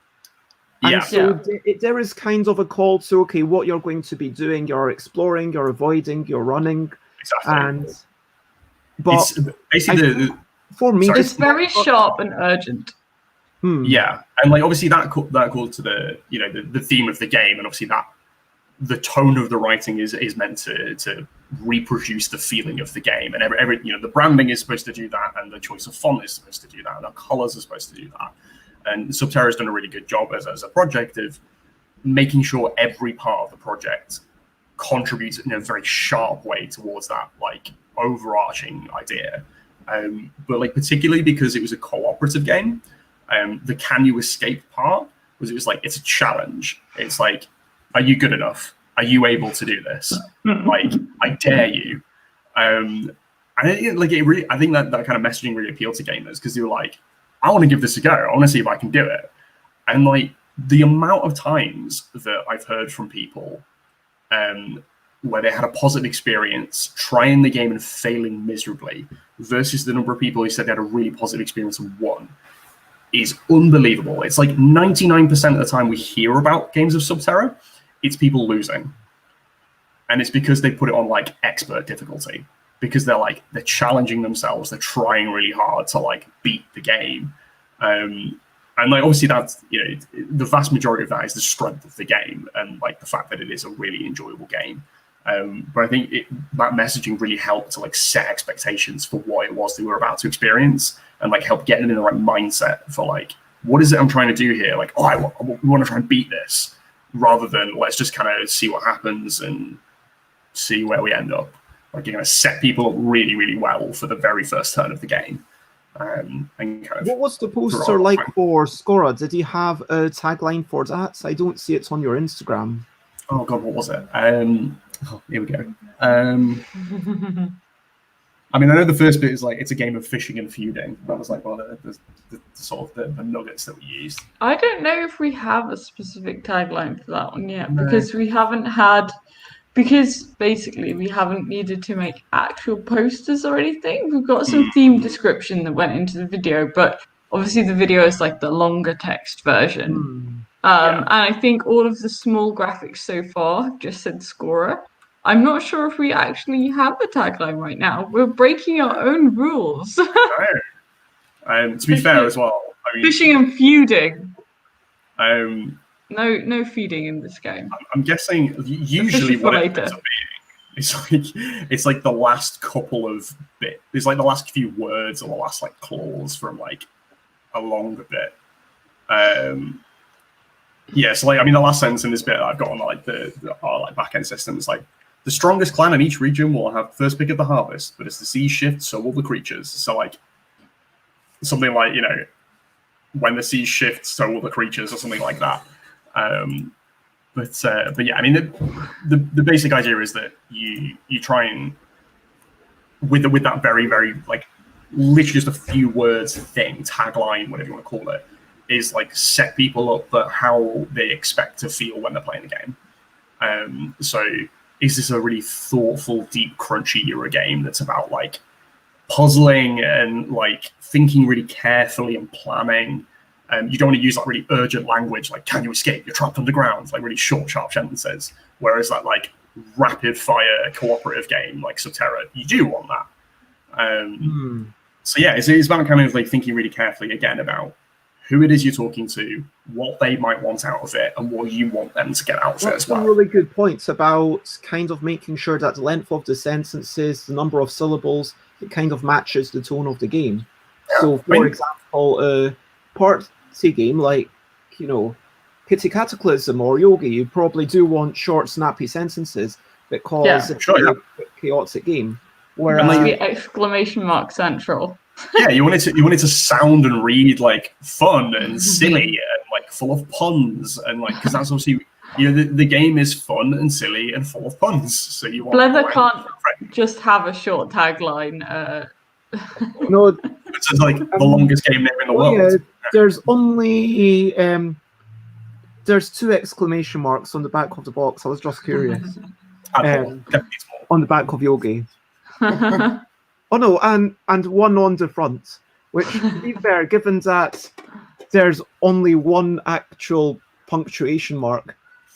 Speaker 1: And so there is kind of a call to, okay, what you're going to be doing, you're exploring, you're avoiding, you're running.
Speaker 3: Exactly.
Speaker 1: But
Speaker 3: it's basically
Speaker 1: for me,
Speaker 2: it's very sharp and urgent.
Speaker 3: Yeah, and like obviously that called to the theme of the game, and obviously that the tone of the writing is meant to reproduce the feeling of the game, and every the branding is supposed to do that, and the choice of font is supposed to do that, and the colors are supposed to do that. And Subterra has done a really good job as a project of making sure every part of the project contributes in a very sharp way towards that like overarching idea. But like particularly because it was a cooperative game, the can you escape part it was like, it's a challenge. It's like, are you good enough? Are you able to do this? Like, I dare you. And I think that kind of messaging really appealed to gamers because they were like, I want to give this a go. I want to see if I can do it. And like the amount of times that I've heard from people where they had a positive experience trying the game and failing miserably versus the number of people who said they had a really positive experience and won is unbelievable. It's like 99% of the time we hear about games of Subterra, it's people losing. And it's because they put it on like expert difficulty. Because they're challenging themselves, they're trying really hard to like beat the game, and like obviously that's the vast majority of that is the strength of the game and like the fact that it is a really enjoyable game. But I think that messaging really helped to like set expectations for what it was they were about to experience and like help get them in the right mindset for like, what is it I'm trying to do here? Like, we want to try and beat this, rather than let's just kind of see what happens and see where we end up. Like, you're going to set people up really, really well for the very first turn of the game. And kind of
Speaker 1: what was the poster like for Skora? Did you have a tagline for that? I don't see it on your Instagram.
Speaker 3: Oh God, what was it? Here we go. I mean, I know the first bit is like, it's a game of fishing and feuding. That was like one of the sort of the nuggets that we used.
Speaker 2: I don't know if we have a specific tagline for that one yet, because we haven't had. Because basically we haven't needed to make actual posters or anything. We've got some theme description that went into the video, but obviously the video is like the longer text version. And I think all of the small graphics so far have just said Skora. I'm not sure if we actually have a tagline right now. We're breaking our own rules.
Speaker 3: To be fair as well. I mean,
Speaker 2: fishing and feuding. No feeding in this game.
Speaker 3: I'm guessing usually what it ends up being, it's like the last couple of bits. It's like the last few words or the last like clause from like a longer bit. So like I mean the last sentence in this bit that I've got on like our like back end system is like, the strongest clan in each region will have first pick of the harvest, but as the seas shift, so will the creatures. So like something like, you know, when the seas shift, so will the creatures, or something like that. But yeah, I mean, the basic idea is that you try and with that very, very like literally just a few words thing, tagline, whatever you want to call it, is like set people up for how they expect to feel when they're playing the game. So is this a really thoughtful, deep, crunchy Euro game that's about like puzzling and like thinking really carefully and planning? You don't want to use like really urgent language like "Can you escape? You're trapped underground." Like really short, sharp sentences. Whereas that like rapid fire cooperative game like Subterra, you do want that. So yeah, it's about kind of like thinking really carefully again about who it is you're talking to, what they might want out of it, and what you want them to get out of it as well.
Speaker 1: Some really good points about kind of making sure that the length of the sentences, the number of syllables, it kind of matches the tone of the game. So, for example, a party game like, you know, Pity Cataclysm or Yogi, you probably do want short, snappy sentences because it's a chaotic game. Whereas
Speaker 2: like exclamation mark central.
Speaker 3: Yeah, you want it to sound and read like fun and silly and like full of puns and like, because that's obviously, you know, the game is fun and silly and full of puns. So you want
Speaker 2: Blether can't just have a short tagline.
Speaker 1: No,
Speaker 3: it's like the longest game name in the world.
Speaker 1: Yeah, there's only there's 2 exclamation marks on the back of the box. I was just curious. On the back of Yogi. Oh no, and one on the front, which, to be fair, given that there's only one actual punctuation mark,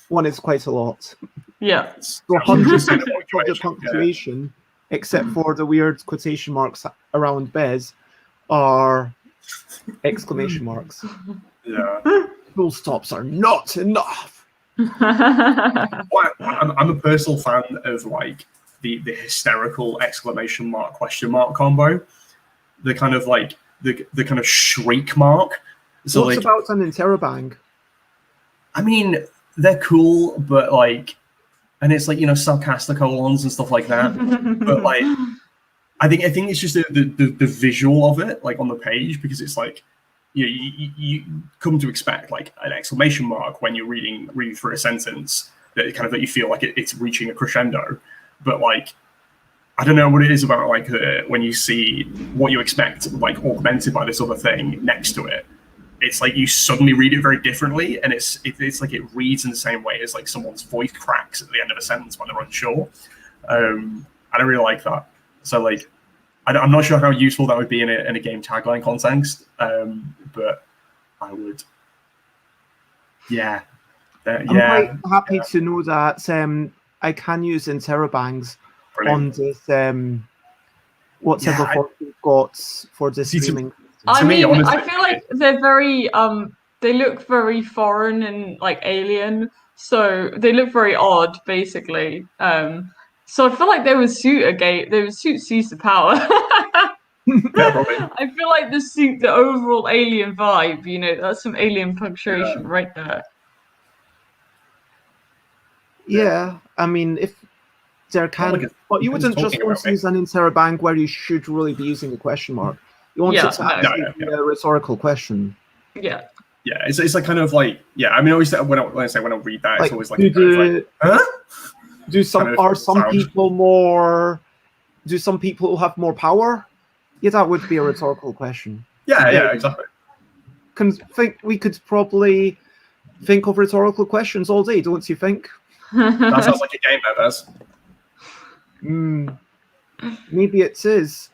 Speaker 1: one is quite a lot.
Speaker 2: Yeah.
Speaker 1: So 100% of the punctuation, except for the weird quotation marks around Bez, are exclamation marks.
Speaker 3: Yeah.
Speaker 1: Full stops are not enough.
Speaker 3: I'm a personal fan of like the hysterical exclamation mark question mark combo, the kind of like the kind of shriek mark. So
Speaker 1: what's
Speaker 3: like,
Speaker 1: about an interrobang?
Speaker 3: I mean, they're cool, but like, and it's like, you know, sarcastic colons and stuff like that. But like, I think it's just the visual of it, like on the page, because it's like, you come to expect like an exclamation mark when you're reading through a sentence that kind of that you feel like it's reaching a crescendo. But like, I don't know what it is about like when you see what you expect like augmented by this other thing next to it. It's like you suddenly read it very differently, and it's like it reads in the same way as like someone's voice cracks at the end of a sentence when they're unsure. I don't really like that. So like, I'm not sure how useful that would be in a game tagline context, but I would. Yeah.
Speaker 1: I'm quite happy to know that I can use interrobangs on this whatever form you've got for the streaming.
Speaker 2: I mean, honestly, I feel like they're very they look very foreign and like alien, so they look very odd, basically. So I feel like they would suit a game. They would suit Caesar Power.
Speaker 3: Yeah, probably.
Speaker 2: I feel like the overall alien vibe. You know, that's some alien punctuation right there.
Speaker 1: Yeah, I mean, if there can, but you wouldn't just want to use an interrobang where you should really be using a question mark. You want it to actually be a rhetorical question.
Speaker 2: Yeah.
Speaker 3: Yeah, it's like kind of like, yeah. I mean, always when I read that,
Speaker 1: like,
Speaker 3: it's always like, huh?
Speaker 1: Do some people have more power? Yeah, that would be a rhetorical question.
Speaker 3: Yeah, exactly.
Speaker 1: We could probably think of rhetorical questions all day, don't you think?
Speaker 3: That sounds like a game, that does.
Speaker 1: Maybe it is.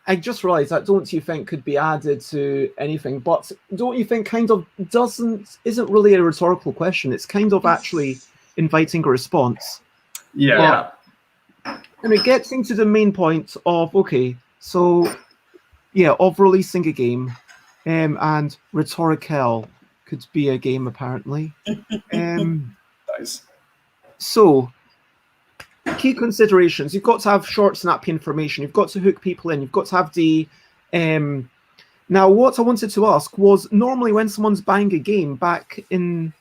Speaker 1: I just realised that "don't you think" could be added to anything, but "don't you think" kind of isn't really a rhetorical question. It's kind of actually inviting a response.
Speaker 3: Yeah.
Speaker 1: And it gets into the main point of of releasing a game, and rhetorical could be a game apparently.
Speaker 3: Nice.
Speaker 1: So, key considerations: you've got to have short, snappy information. You've got to hook people in. You've got to have the. Now, what I wanted to ask was, normally when someone's buying a game back in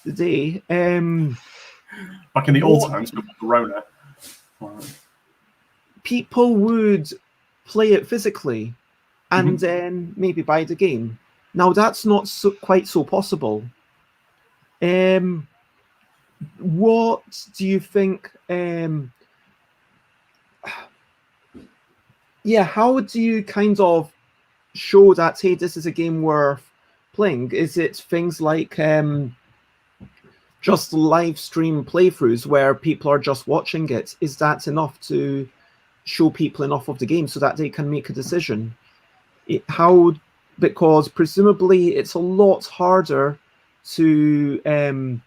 Speaker 1: the day,
Speaker 3: Back in the old times before Corona.
Speaker 1: People would play it physically and then maybe buy the game. Now, that's not quite so possible. What do you think? How do you kind of show that, hey, this is a game worth playing? Is it things like just live stream playthroughs where people are just watching it? Is that enough to show people enough of the game so that they can make a decision? Because presumably it's a lot harder to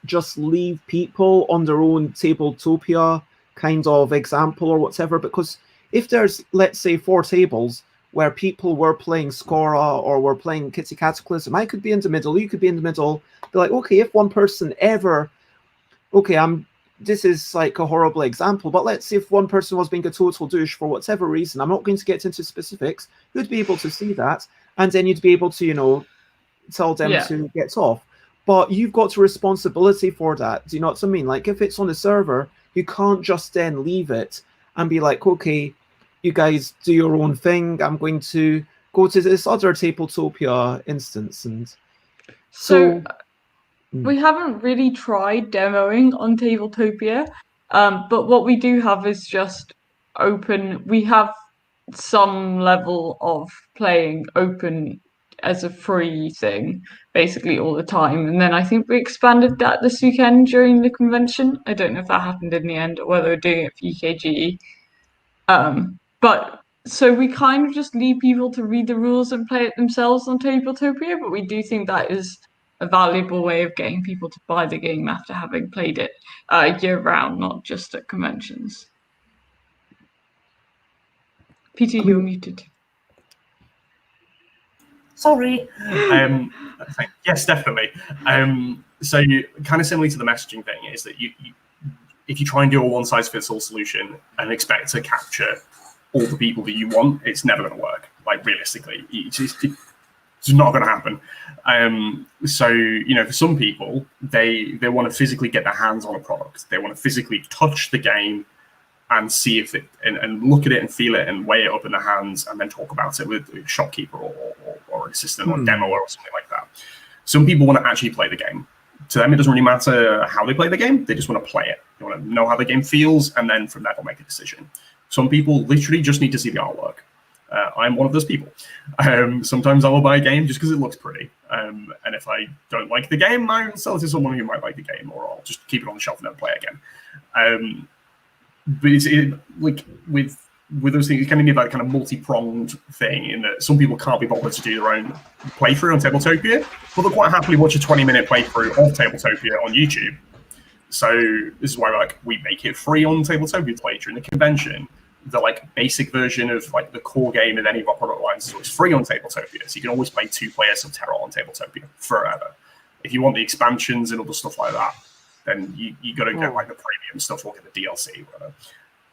Speaker 1: just leave people on their own Tabletopia kind of example or whatever, because if there's, let's say, 4 tables where people were playing Skora or were playing Kitty Cataclysm, I could be in the middle, you could be in the middle, be like, okay, if one person ever, this is like a horrible example, but let's say if one person was being a total douche for whatever reason, I'm not going to get into specifics, you'd be able to see that, and then you'd be able to, tell them to get off. But you've got a responsibility for that. Do you know what I mean? Like, if it's on a server, you can't just then leave it and be like, okay, you guys do your own thing. I'm going to go to this other Tabletopia instance. And
Speaker 2: so we haven't really tried demoing on Tabletopia, but what we do have is just open. We have some level of playing open as a free thing basically all the time, and then I think we expanded that this weekend during the convention. I don't know if that happened in the end or whether we're doing it for UKGE, but so we kind of just leave people to read the rules and play it themselves on Tabletopia, but we do think that is a valuable way of getting people to buy the game after having played it year round, not just at conventions. Peter, you're muted.
Speaker 3: Sorry. Yes, definitely. So kind of similar to the messaging thing is that if you try and do a one-size-fits-all solution and expect to capture all the people that you want, it's never going to work. Like, realistically, it's not going to happen. So, for some people, they want to physically get their hands on a product. They want to physically touch the game and see if it and look at it and feel it and weigh it up in their hands and then talk about it with a shopkeeper or an assistant or a demo or something like that. Some people want to actually play the game. To them, it doesn't really matter how they play the game. They just want to play it. They want to know how the game feels, and then from there they'll make a decision. Some people literally just need to see the artwork. I'm one of those people. Sometimes I will buy a game just because it looks pretty. And if I don't like the game, I will sell it to someone who might like the game, or I'll just keep it on the shelf and never play it again. But it's like with those things, it kind of need that kind of multi-pronged thing in that some people can't be bothered to do their own playthrough on Tabletopia, but they'll quite happily watch a 20-minute playthrough of Tabletopia on YouTube. So this is why we make it free on Tabletopia to play during the convention. The basic version of the core game of any of our product lines is always free on Tabletopia, so you can always play 2 players of Terra on Tabletopia forever. If you want the expansions and other stuff like that, then you got to get the premium stuff or get the DLC, whatever.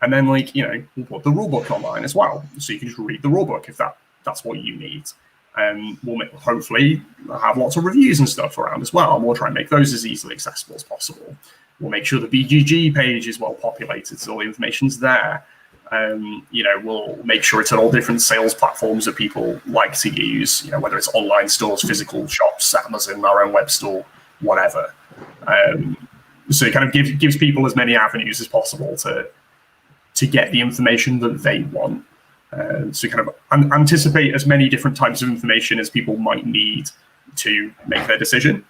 Speaker 3: And then we'll put the rulebook online as well, so you can just read the rulebook if that's what you need. And we'll hopefully have lots of reviews and stuff around as well, and we'll try and make those as easily accessible as possible. We'll make sure the BGG page is well populated, so all the information's there. We'll make sure it's on all different sales platforms that people like to use, whether it's online stores, physical shops, Amazon, our own web store, whatever. So it kind of gives people as many avenues as possible to get the information that they want. So kind of anticipate as many different types of information as people might need to make their decision,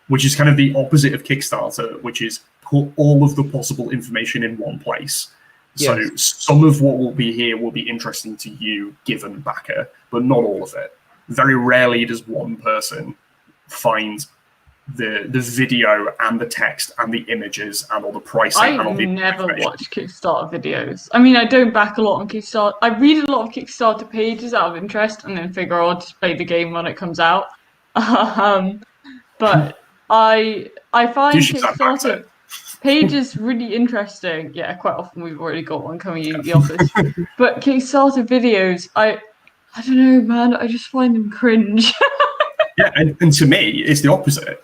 Speaker 3: which is kind of the opposite of Kickstarter, which is put all of the possible information in one place. Yes. So some of what will be here will be interesting to you, given backer, but not all of it. Very rarely does one person find the video and the text and the images and all the pricing.
Speaker 2: I never watch Kickstarter videos. I mean, I don't back a lot on Kickstarter. I read a lot of Kickstarter pages out of interest and then figure I'll just play the game when it comes out. But I find Kickstarter pages really interesting. Yeah, quite often we've already got one coming in the office. But Kickstarter videos, I don't know, man. I just find them cringe.
Speaker 3: Yeah, and to me, it's the opposite.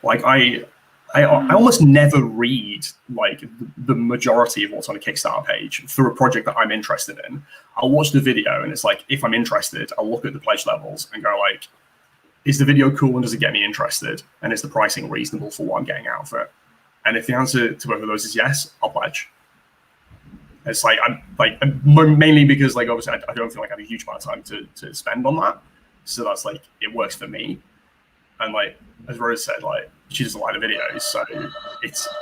Speaker 3: I almost never read like the majority of what's on a Kickstarter page for a project that I'm interested in. I'll watch the video, and it's like, if I'm interested, I'll look at the pledge levels and go like, is the video cool and does it get me interested? And is the pricing reasonable for what I'm getting out of it? And if the answer to both of those is yes, I'll pledge. It's like, mainly because like, obviously I don't feel like I have a huge amount of time to spend on that. So that's like, it works for me. And like, as Rose said, like, she doesn't like the videos. So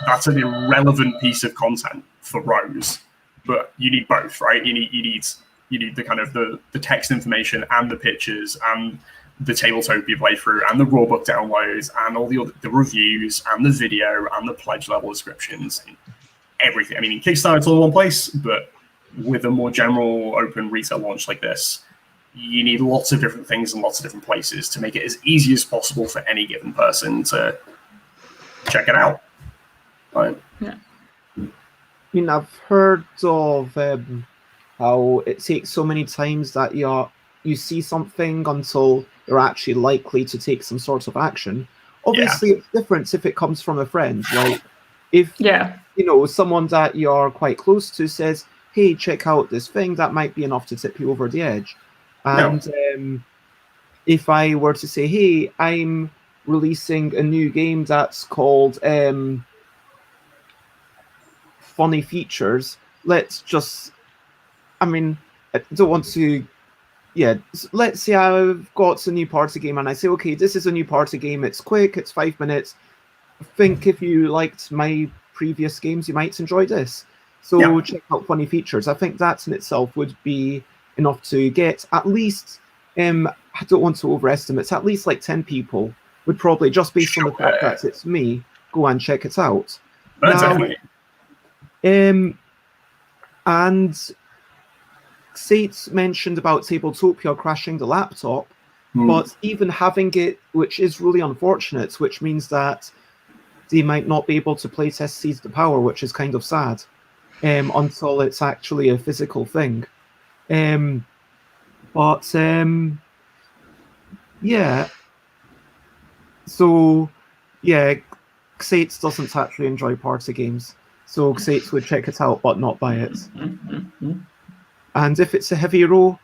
Speaker 3: that's an irrelevant piece of content for Rose, but you need both, right? You need the kind of the text information and the pictures and the Tabletopia playthrough and the rulebook downloads and all the reviews and the video and the pledge level descriptions and everything. I mean, in Kickstarter, it's all in one place, but with a more general open retail launch like this, you need lots of different things in lots of different places to make it as easy as possible for any given person to check it out. Right?
Speaker 2: Yeah.
Speaker 1: I mean, I've heard of how it takes so many times that you see something until you're actually likely to take some sort of action. Obviously, it's different if it comes from a friend. Like, if someone that you're quite close to says, "Hey, check out this thing," that might be enough to tip you over the edge. And if I were to say, "Hey, I'm releasing a new game that's called Funny Features," let's say I've got a new party game and I say, okay, this is a new party game. It's quick, it's 5 minutes. I think if you liked my previous games, you might enjoy this. So check out Funny Features. I think that in itself would be enough to get at least, I don't want to overestimate, it's at least like 10 people would probably, just based on the fact that it's me, go and check it out.
Speaker 3: Definitely.
Speaker 1: And Sate mentioned about Tabletopia crashing the laptop, but even having it, which is really unfortunate, which means that they might not be able to playtest Seize the Power, which is kind of sad, until it's actually a physical thing. Xates doesn't actually enjoy party games, so Xates would check it out but not buy it. And if it's a heavy roll,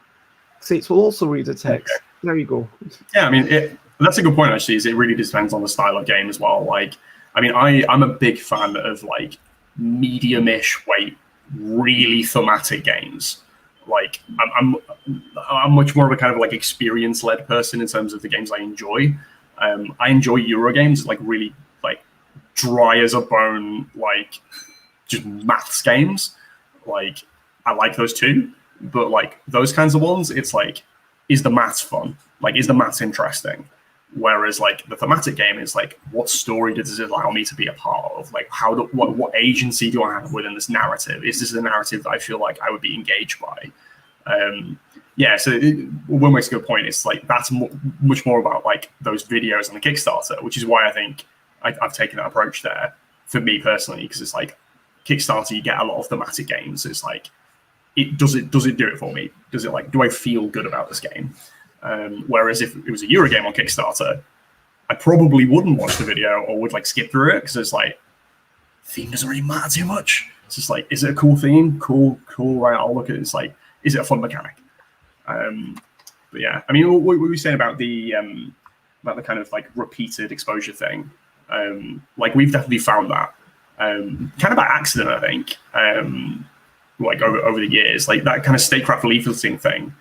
Speaker 1: Xates will also read the text. Okay. There you go.
Speaker 3: Yeah, I mean, that's a good point, actually, is it really depends on the style of game as well. Like, I mean, I'm a big fan of, like, medium-ish weight, really thematic games. Like, I'm much more of a kind of, like, experience-led person in terms of the games I enjoy. I enjoy Euro games, like, really, like, dry as a bone, like, just maths games. Like, I like those too. But, like, those kinds of ones, it's like, is the maths fun? Like, is the maths interesting? Whereas, like, the thematic game is like, what story does it allow me to be a part of? Like, what agency do I have within this narrative? Is this a narrative that I feel like I would be engaged by? So one makes a good point. It's like, that's much more about, like, those videos on the Kickstarter, which is why I think I've taken that approach there for me personally, because it's like, Kickstarter, you get a lot of thematic games. It's like, does it do it for me? Does it, like, do I feel good about this game? Whereas if it was a Euro game on Kickstarter, I probably wouldn't watch the video or would, like, skip through it, because it's like, theme doesn't really matter too much. It's just like, is it a cool theme? Cool, right, I'll look at it. It's like, is it a fun mechanic? But yeah, I mean, what were we saying about the kind of, like, repeated exposure thing? Like, we've definitely found that kind of by accident, I think. Like, over the years, like, that kind of Statecraft leafleting thing,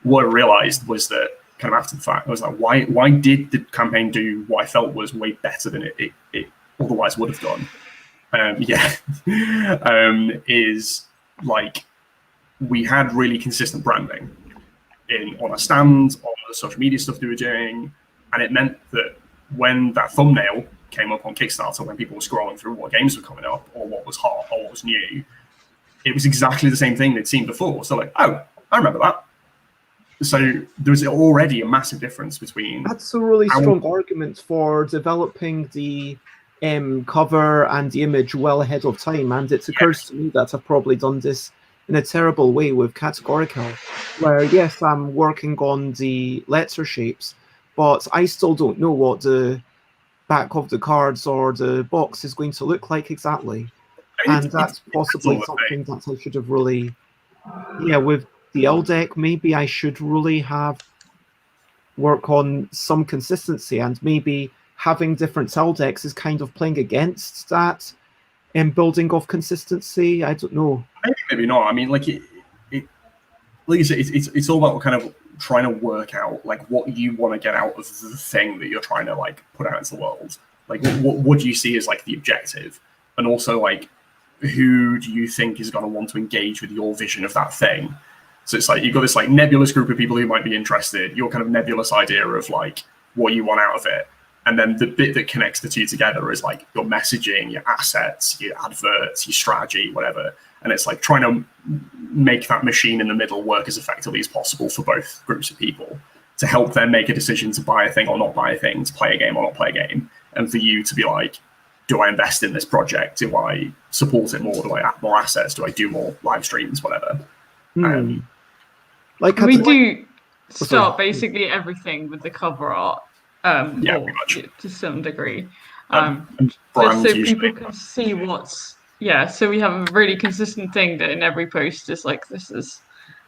Speaker 3: what I realized was that kind of after the fact, I was like, why did the campaign do what I felt was way better than it otherwise would have done? Is like, we had really consistent branding on our stand, on the social media stuff they were doing, and it meant that when that thumbnail came up on Kickstarter, when people were scrolling through what games were coming up or what was hot or what was new, it was exactly the same thing they'd seen before. So, like, oh, I remember that. So there's already a massive difference between...
Speaker 1: That's a really strong argument for developing the cover and the image well ahead of time. And it occurs to me that I've probably done this in a terrible way with Categorical, where, yes, I'm working on the letter shapes, but I still don't know what the back of the cards or the box is going to look like exactly.
Speaker 3: I mean,
Speaker 1: And that's possibly something that I should have really, with the L deck, maybe I should really have work on some consistency, and maybe having different L decks is kind of playing against that and building of consistency. I don't know.
Speaker 3: Maybe not. I mean, like like you said, it's all about kind of trying to work out like what you want to get out of the thing that you're trying to like put out into the world. Like what do you see as like the objective, and also like who do you think is going to want to engage with your vision of that thing? So it's like you've got this like nebulous group of people who might be interested, your kind of nebulous idea of like what you want out of it. And then the bit that connects the two together is like your messaging, your assets, your adverts, your strategy, whatever. And it's like trying to make that machine in the middle work as effectively as possible for both groups of people to help them make a decision to buy a thing or not buy a thing, to play a game or not play a game. And for you to be like, do I invest in this project? Do I support it more? Do I add more assets? Do I do more live streams? Whatever.
Speaker 2: Like we do start basically everything with the cover art, to some degree, just so people can see what's so we have a really consistent thing that in every post is like this is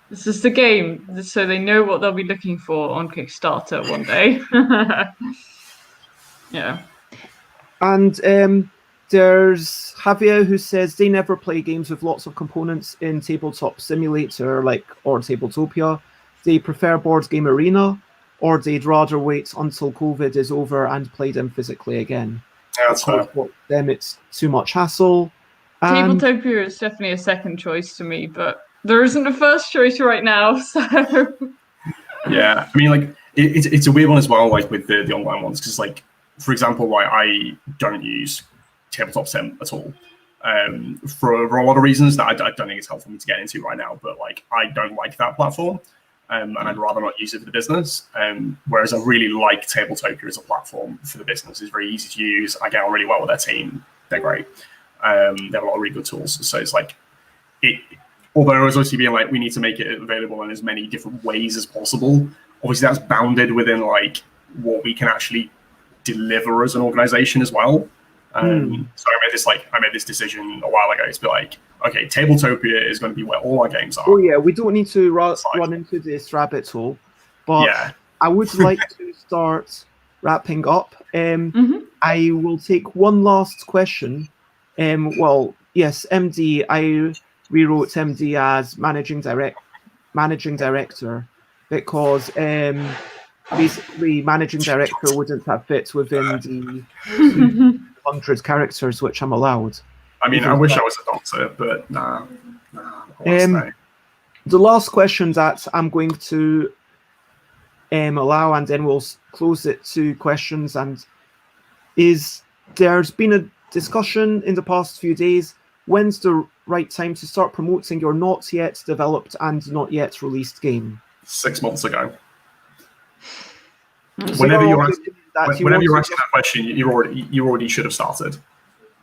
Speaker 2: the game, so they know what they'll be looking for on Kickstarter one day.
Speaker 1: And there's Javier who says they never play games with lots of components in Tabletop Simulator or Tabletopia. They prefer Board Game Arena, or they'd rather wait until COVID is over and play them physically again.
Speaker 3: Yeah, that's fair.
Speaker 1: For them, it's too much hassle.
Speaker 2: Tabletopia is definitely a second choice to me, but there isn't a first choice right now. So
Speaker 3: yeah, I mean, like it's a weird one as well, like with the online ones, because like for example, like I don't use Tabletop Sim at all, for a lot of reasons that I don't think it's helpful for me to get into right now. But like I don't like that platform, and I'd rather not use it for the business. Whereas I really like Tabletopia as a platform for the business. It's very easy to use. I get on really well with their team. They're great. They have a lot of really good tools. So it's like although I was obviously being like, we need to make it available in as many different ways as possible. Obviously, that's bounded within like what we can actually deliver as an organization as well. So I made this decision a while ago to be like, okay, Tabletopia is going to be where all our games are.
Speaker 1: Oh yeah, we don't need to run into this rabbit hole, but I would like to start wrapping up. I will take one last question. Well, yes, MD. I rewrote MD as managing director because basically managing director wouldn't have fit within the 100 characters which I'm allowed.
Speaker 3: I mean, I wish I was a doctor, but nah.
Speaker 1: The last question that I'm going to allow, and then we'll close it to questions, and is there's been a discussion in the past few days, when's the right time to start promoting your not yet developed and not yet released game?
Speaker 3: 6 months ago.
Speaker 1: So
Speaker 3: whenever you're asking that question, you already should have started.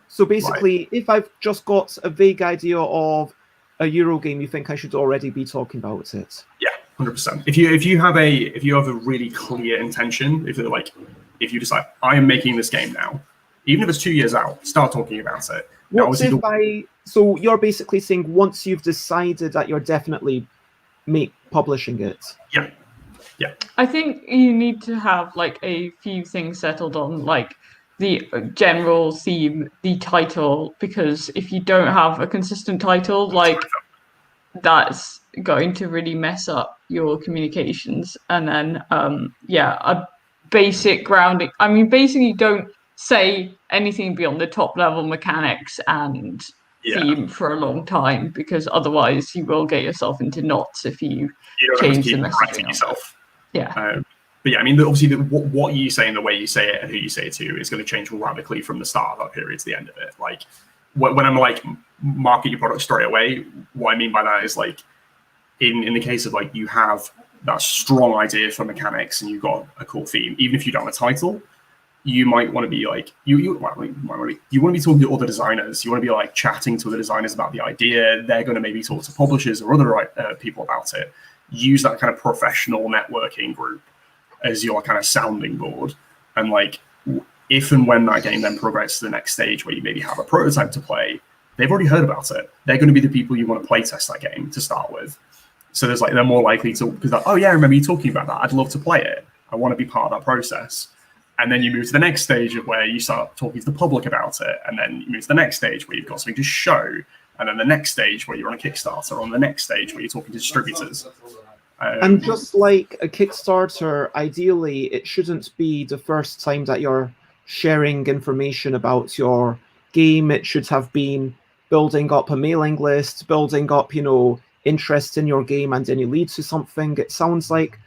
Speaker 1: So basically, if I've just got a vague idea of a Euro game, you think I should already be talking about it?
Speaker 3: Yeah, 100%. If you have a really clear intention, if you decide I am making this game now, even if it's 2 years out, start talking about it.
Speaker 1: So you're basically saying once you've decided that you're definitely publishing it.
Speaker 3: Yeah. Yeah.
Speaker 2: I think you need to have like a few things settled on, like the general theme, the title, because if you don't have a consistent title, like that's going to really mess up your communications. And then a basic grounding. I mean, basically don't say anything beyond the top level mechanics and theme for a long time, because otherwise you will get yourself into knots if you change the messaging yourself.
Speaker 3: But yeah, I mean, obviously, what you say and the way you say it and who you say it to is going to change radically from the start of that period to the end of it. Like, when I'm like, market your product straight away, what I mean by that is like, in the case of like, you have that strong idea for mechanics and you've got a cool theme, even if you don't have a title, you might want to be like, you want to be talking to other designers. You want to be like chatting to other designers about the idea. They're going to maybe talk to publishers or other people about it. Use that kind of professional networking group as your kind of sounding board, and like if and when that game then progresses to the next stage where you maybe have a prototype to play, they've already heard about it. They're going to be the people you want to play test that game to start with. So there's like, they're more likely to, because like, oh yeah, I remember you talking about that. I'd love to play it. I want to be part of that process. And then you move to the next stage of where you start talking to the public about it. And then you move to the next stage where you've got something to show. And then the next stage where you're on a Kickstarter, or on the next stage where you're talking to distributors.
Speaker 1: And just like a Kickstarter, ideally, it shouldn't be the first time that you're sharing information about your game. It should have been building up a mailing list, building up, you know, interest in your game, and then you lead to something. It sounds like,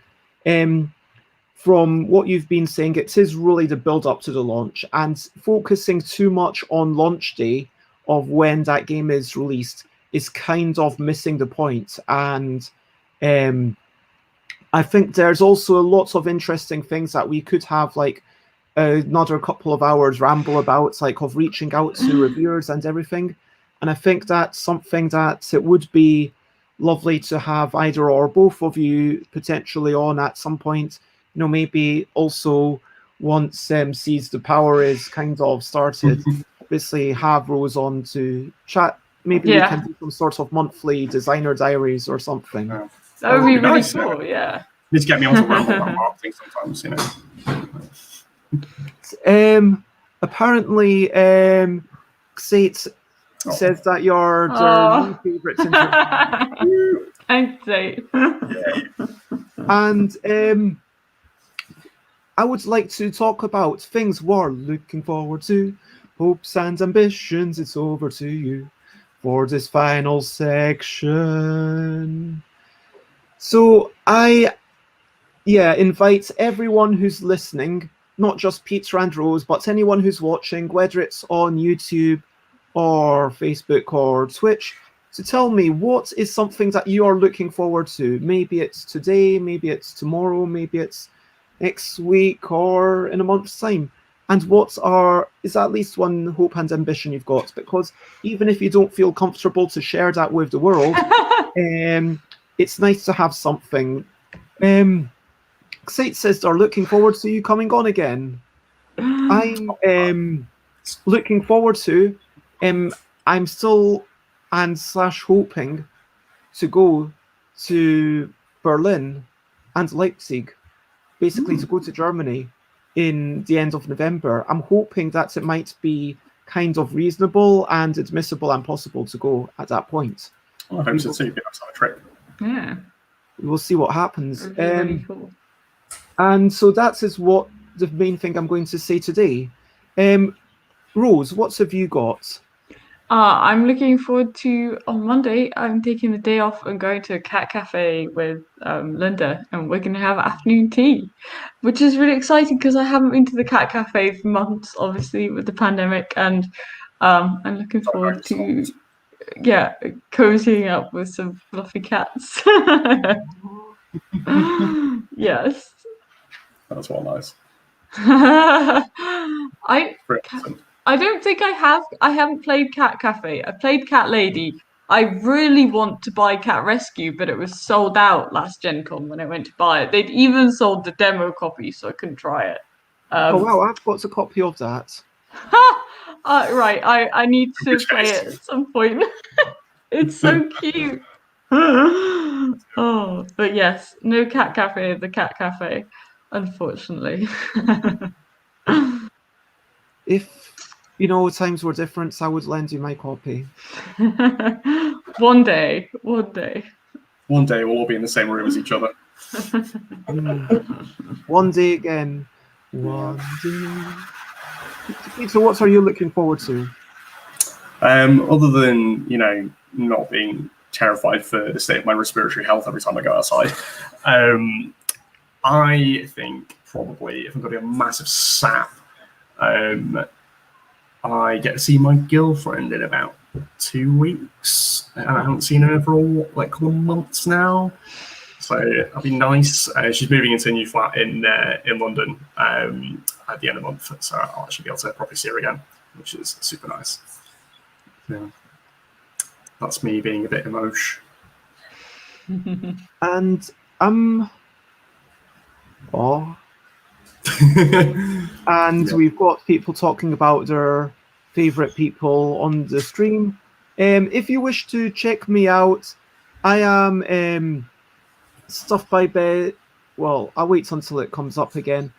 Speaker 1: from what you've been saying, it is really the build up to the launch, and focusing too much on launch day of when that game is released is kind of missing the point. And I think there's also lots of interesting things that we could have, like another couple of hours ramble about, like of reaching out to reviewers and everything. And I think that's something that it would be lovely to have either or both of you potentially on at some point. You know, maybe also once Seize the Power is kind of started, obviously have Rose on to chat. Maybe we can do some sort of monthly designer diaries or something.
Speaker 3: Yeah.
Speaker 2: That would be really
Speaker 3: nice,
Speaker 2: cool, yeah.
Speaker 3: Need to get me on to ramble about marketing sometimes, you know.
Speaker 1: Apparently, Xate says that you're their new favourites in Japan.
Speaker 2: Thanks, Xate.
Speaker 1: And I would like to talk about things we're looking forward to. Hopes and ambitions, it's over to you for this final section. So I invite everyone who's listening, not just Peter and Rose, but anyone who's watching, whether it's on YouTube or Facebook or Twitch, to tell me what is something that you are looking forward to. Maybe it's today, maybe it's tomorrow, maybe it's next week or in a month's time. And what is at least one hope and ambition you've got? Because even if you don't feel comfortable to share that with the world, it's nice to have something. Xate says they're looking forward to you coming on again. I'm looking forward to. I'm still / hoping to go to Berlin and Leipzig, basically to go to Germany in the end of November. I'm hoping that it might be kind of reasonable and admissible and possible to go at that point.
Speaker 3: Well, I hope so too. That's our trip.
Speaker 2: Yeah.
Speaker 1: We'll see what happens.
Speaker 2: Really cool.
Speaker 1: And so that is what the main thing I'm going to say today. Rose, what have you got?
Speaker 2: I'm looking forward to, on Monday, I'm taking the day off and going to a cat cafe with Linda, and we're going to have afternoon tea, which is really exciting because I haven't been to the cat cafe for months, obviously, with the pandemic, and I'm looking forward to, cozying up with some fluffy cats. Yes.
Speaker 3: That's well nice.
Speaker 2: I don't think I haven't played Cat Cafe. I played Cat Lady. I really want to buy Cat Rescue, but it was sold out last Gen Con when I went to buy it. They'd even sold the demo copy, so I couldn't try it.
Speaker 1: Oh wow, I've got a copy of that.
Speaker 2: Right, I need to play it at some point. It's so cute. Oh, but yes, no Cat Cafe at the Cat Cafe, unfortunately.
Speaker 1: If times were different, I would lend you my copy.
Speaker 2: One day.
Speaker 3: One day we'll all be in the same room as each other.
Speaker 1: One day again. One day. So what are you looking forward to?
Speaker 3: Other than, not being terrified for the state of my respiratory health every time I go outside, I think probably if I'm going to be a massive sap, I get to see my girlfriend in about 2 weeks, and I haven't seen her for a couple of months now. So that'll be nice. She's moving into a new flat in London at the end of the month, so I'll actually be able to properly see her again, which is super nice. Yeah, that's me being a bit emotional.
Speaker 1: And And
Speaker 3: Yeah.
Speaker 1: we've got people talking about their favorite people on the stream. If you wish to check me out, I am Stuff by Bez. Well, I'll wait until it comes up again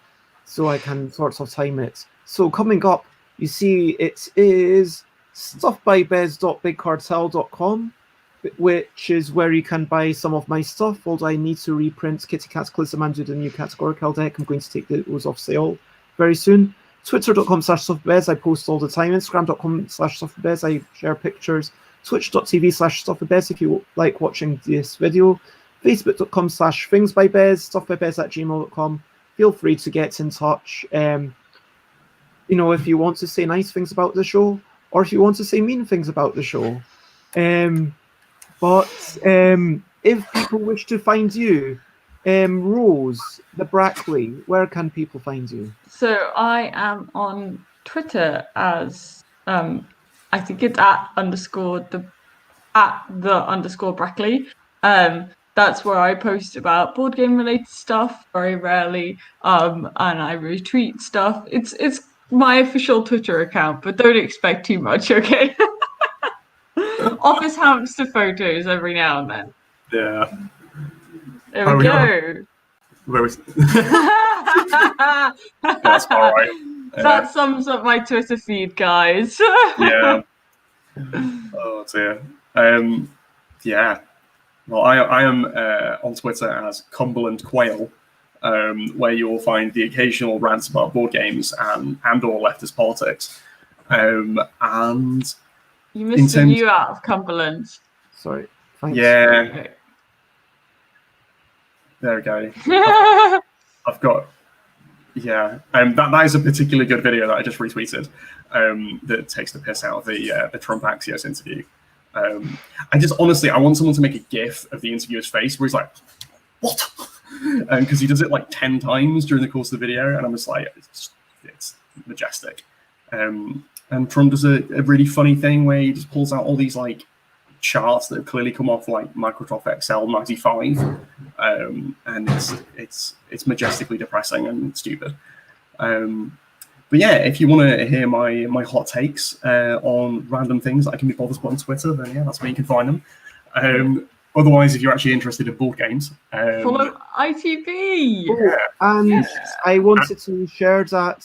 Speaker 1: so I can sort of time it. So coming up, you see it is stuffbybez.bigcartel.com, which is where you can buy some of my stuff. Although I need to reprint Kitty Cat's Clissamandu, the new categorical deck. I'm going to take those off sale very soon. Twitter.com/stuffbez, I post all the time. Instagram.com/stuffbez, I share pictures. Twitch.tv/stuffbez if you like watching this video. Facebook.com/thingsbybez, stuffbybez@gmail.com. Feel free to get in touch. You know, if you want to say nice things about the show, or if you want to say mean things about the show. But if people wish to find you, Rose, the Brackley, where can people find you?
Speaker 2: So I am on Twitter as I think it's @_Brackley. That's where I post about board game related stuff very rarely, and I retweet stuff. It's my official Twitter account, but don't expect too much, okay? Office hamster photos every now and then.
Speaker 3: Yeah.
Speaker 2: There we go.
Speaker 3: Where is That's all right.
Speaker 2: That sums up my Twitter feed, guys.
Speaker 3: Yeah. Oh dear. Yeah. Well, I am on Twitter as Cumberland Quail, where you will find the occasional rants about board games and or leftist politics. And
Speaker 2: you missed the view out of Cumberland.
Speaker 1: Sorry. Thanks.
Speaker 3: Yeah. There we go. I've got. Yeah, that is a particularly good video that I just retweeted. That takes the piss out of the Trump Axios interview. I just honestly, I want someone to make a GIF of the interviewer's face where he's like, "What?" Because he does it like 10 times during the course of the video, and I'm just like, it's majestic. And Trump does a really funny thing where he just pulls out all these like charts that have clearly come off like Microsoft Excel 95, and it's majestically depressing and stupid. But yeah, if you want to hear my hot takes on random things that I can be bothered to put on Twitter, then yeah, that's where you can find them. Otherwise, if you're actually interested in board games,
Speaker 2: follow ITB.
Speaker 1: Oh, and yes. I wanted to share that.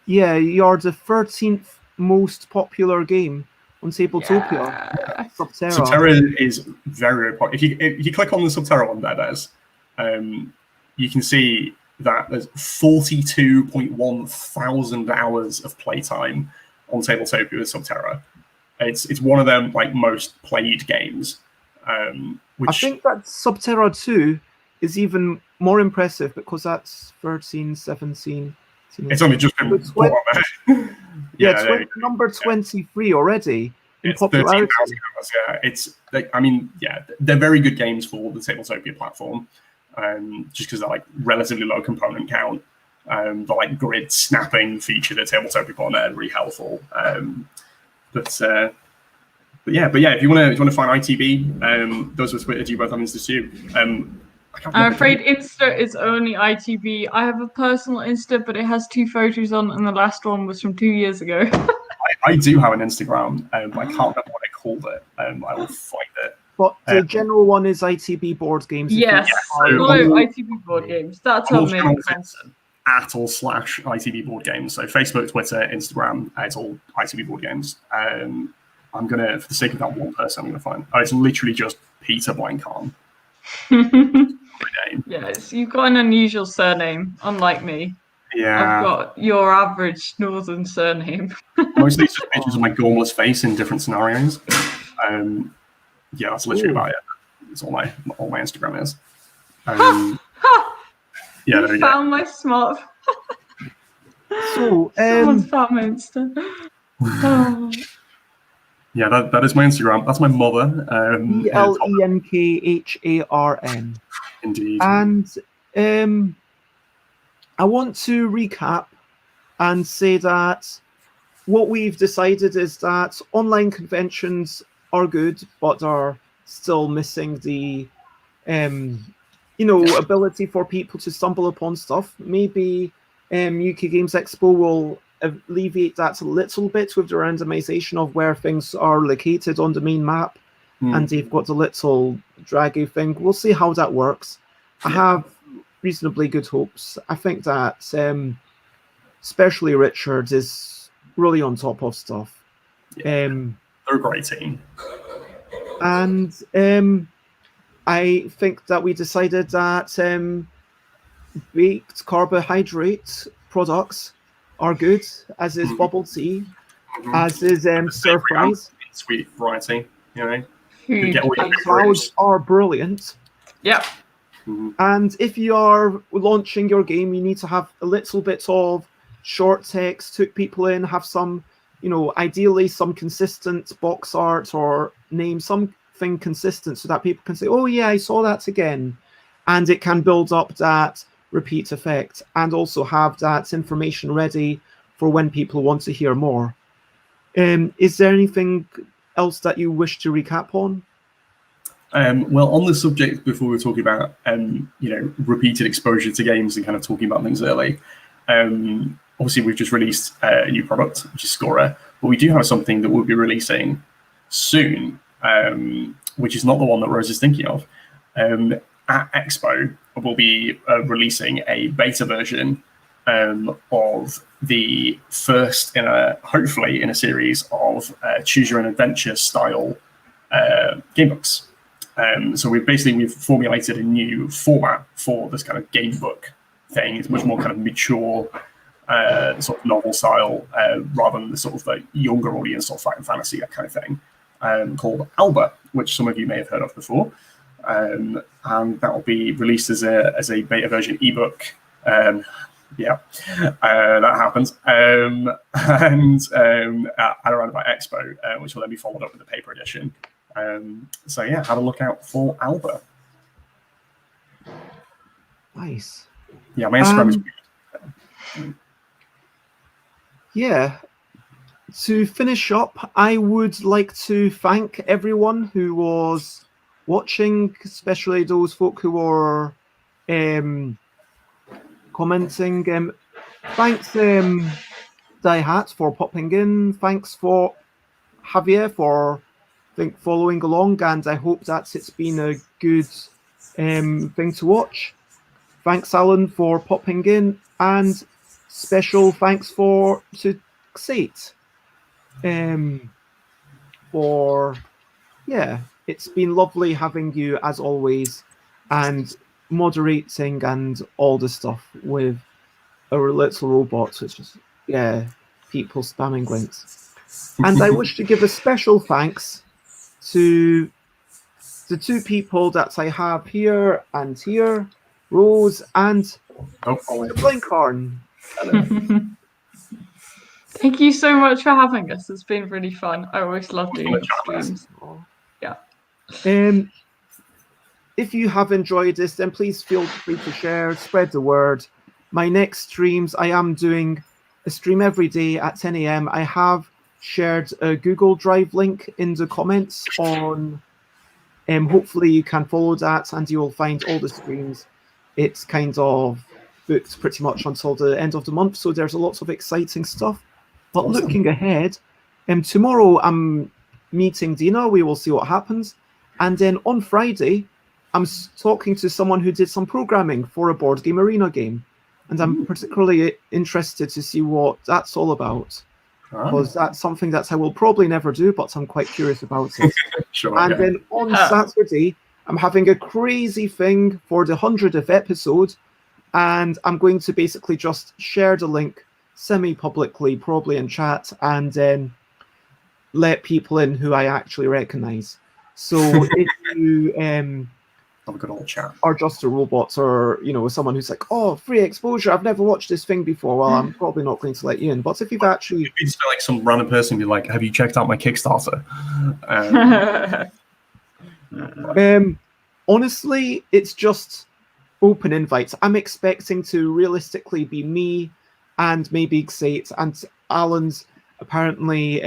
Speaker 1: Yeah, you're the 13th most popular game on Tabletopia.
Speaker 2: Yeah.
Speaker 1: Subterra.
Speaker 3: Subterra is very important. If you click on the Subterra one there, you can see that there's 42.1 thousand hours of playtime on Tabletopia with Subterra. It's one of them like most played games. Which
Speaker 1: I think that Subterra 2 is even more impressive because that's 13, 17.
Speaker 3: It's only just been put on there.
Speaker 1: Yeah, number 23 already in popularity.
Speaker 3: 13,000 hours, yeah. It's like, I mean, yeah, they're very good games for the Tabletopia platform, just because they're like relatively low component count. The like grid snapping feature that Tabletopia put on there is really helpful. But yeah, if you want to find ITB, those are Twitter. Do you both have Insta too?
Speaker 2: I'm afraid Insta is only ITB. I have a personal Insta, but it has 2 photos on, and the last one was from 2 years ago.
Speaker 3: I do have an Instagram, but I can't remember what I called it. I will find it.
Speaker 1: But the general one is ITB Board Games.
Speaker 2: Yes, follow ITB Board Games. That's our main content.
Speaker 3: @/ITB Board Games. So Facebook, Twitter, Instagram, it's all ITB Board Games. I'm gonna, for the sake of that one person, I'm gonna find. Oh, it's literally just Peter Blenkharn.
Speaker 2: Yes, you've got an unusual surname, unlike me.
Speaker 3: Yeah.
Speaker 2: I've got your average northern surname.
Speaker 3: Mostly it's just pictures of my gormless face in different scenarios. Yeah, that's literally about it. That's all my Instagram is. Yeah, there you go.
Speaker 2: Found my smart.
Speaker 1: So,
Speaker 2: someone's found my Insta. Oh.
Speaker 3: Yeah, that is my Instagram. That's my mother.
Speaker 1: BLENKHARN.
Speaker 3: Indeed.
Speaker 1: And I want to recap and say that what we've decided is that online conventions are good, but are still missing the ability for people to stumble upon stuff. Maybe UK Games Expo will alleviate that a little bit with the randomization of where things are located on the main map, and they've got the little draggy thing. We'll see how that works. I have reasonably good hopes. I think that especially Richard is really on top of stuff.
Speaker 3: They're a great team.
Speaker 1: And I think that we decided that baked carbohydrate products are good, as is bubble tea, as is stir fries.
Speaker 3: Sweet variety,
Speaker 1: Clouds are brilliant.
Speaker 2: Yep.
Speaker 1: And if you are launching your game, you need to have a little bit of short text, hook people in, have some, ideally some consistent box art or name, something consistent so that people can say, oh yeah, I saw that again. And it can build up that repeat effect and also have that information ready for when people want to hear more. Is there anything else that you wish to recap on?
Speaker 3: Well, on the subject, before we were talking about, repeated exposure to games and kind of talking about things early, obviously we've just released a new product, which is Skora, but we do have something that we'll be releasing soon, which is not the one that Rose is thinking of. At Expo, we'll be releasing a beta version of the first hopefully in a series of choose your own adventure style game books. So we've formulated a new format for this kind of game book thing. It's much more kind of mature sort of novel style rather than the sort of the younger audience sort of fight and fantasy, that kind of thing, called Alba, which some of you may have heard of before. And that will be released as a beta version ebook. That happens. At around about Expo, which will then be followed up with the paper edition. Have a look out for Alba.
Speaker 1: Nice.
Speaker 3: Yeah, my Instagram is weird.
Speaker 1: Yeah. To finish up, I would like to thank everyone who was watching, especially those folk who were commenting. Thanks, Daihat, for popping in. Thanks for Javier for following along, and I hope that it's been a good thing to watch. Thanks, Alan, for popping in, and special thanks to Xate for it's been lovely having you as always, and moderating and all the stuff with our little robots, which is people spamming links. And I wish to give a special thanks to the two people that I have here and here, Rose and Blenkharn.
Speaker 2: Thank you so much for having us. It's been really fun. I always love doing streams. Yeah.
Speaker 1: If you have enjoyed this, then please feel free to share, spread the word. My next streams, I am doing a stream every day at 10 a.m. I have shared a Google Drive link in the comments on. Hopefully you can follow that and you will find all the streams. It's kind of booked pretty much until the end of the month, so there's a lot of exciting stuff. But awesome. Looking ahead, tomorrow I'm meeting Dina. We will see what happens. And then on Friday, I'm talking to someone who did some programming for a board game arena game. And I'm particularly interested to see what that's all about. Because that's something that I will probably never do, but I'm quite curious about it.
Speaker 3: Sure,
Speaker 1: and then on Saturday, I'm having a crazy thing for the 100th episode, and I'm going to basically just share the link semi-publicly, probably in chat, and then let people in who I actually recognize. So if you
Speaker 3: have a good old chat,
Speaker 1: or just a robot, or someone who's like, oh, free exposure, I've never watched this thing before, well, I'm probably not going to let you in. But if you've actually
Speaker 3: it's like some random person be like, have you checked out my Kickstarter?
Speaker 1: Honestly, it's just open invites. I'm expecting to realistically be me and maybe Xate, and Alan's apparently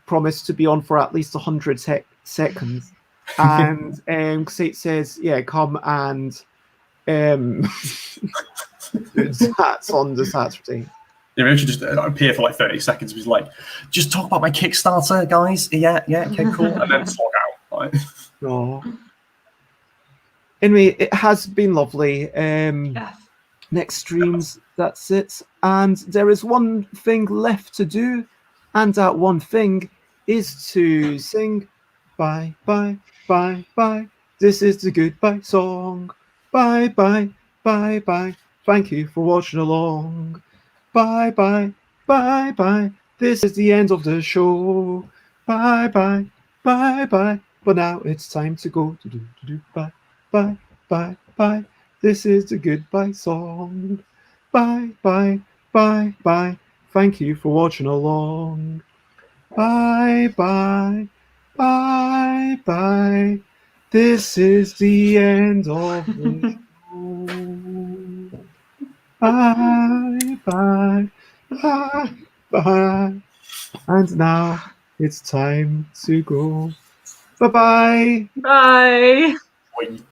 Speaker 1: promised to be on for at least 100 seconds. And because it says, yeah, come and stats on the Saturday.
Speaker 3: Yeah, maybe we should just appear for like 30 seconds. He's like, just talk about my Kickstarter, guys. Yeah, okay, cool. And then slog out. Right?
Speaker 1: Oh. Anyway, it has been lovely.
Speaker 2: Yes.
Speaker 1: Next streams, that's it. And there is one thing left to do, and that one thing is to sing bye, bye, bye, bye. This is the goodbye song. Bye, bye, bye, bye. Thank you for watching along. Bye, bye, bye, bye. This is the end of the show. Bye, bye, bye, bye. But now it's time to go. Bye, bye, bye, bye. This is the goodbye song. Bye, bye, bye, bye. Thank you for watching along. Bye, bye, bye, bye. This is the end of the show. Bye, bye, bye, bye. And now it's time to go. Bye-bye.
Speaker 2: Bye.
Speaker 3: Wait.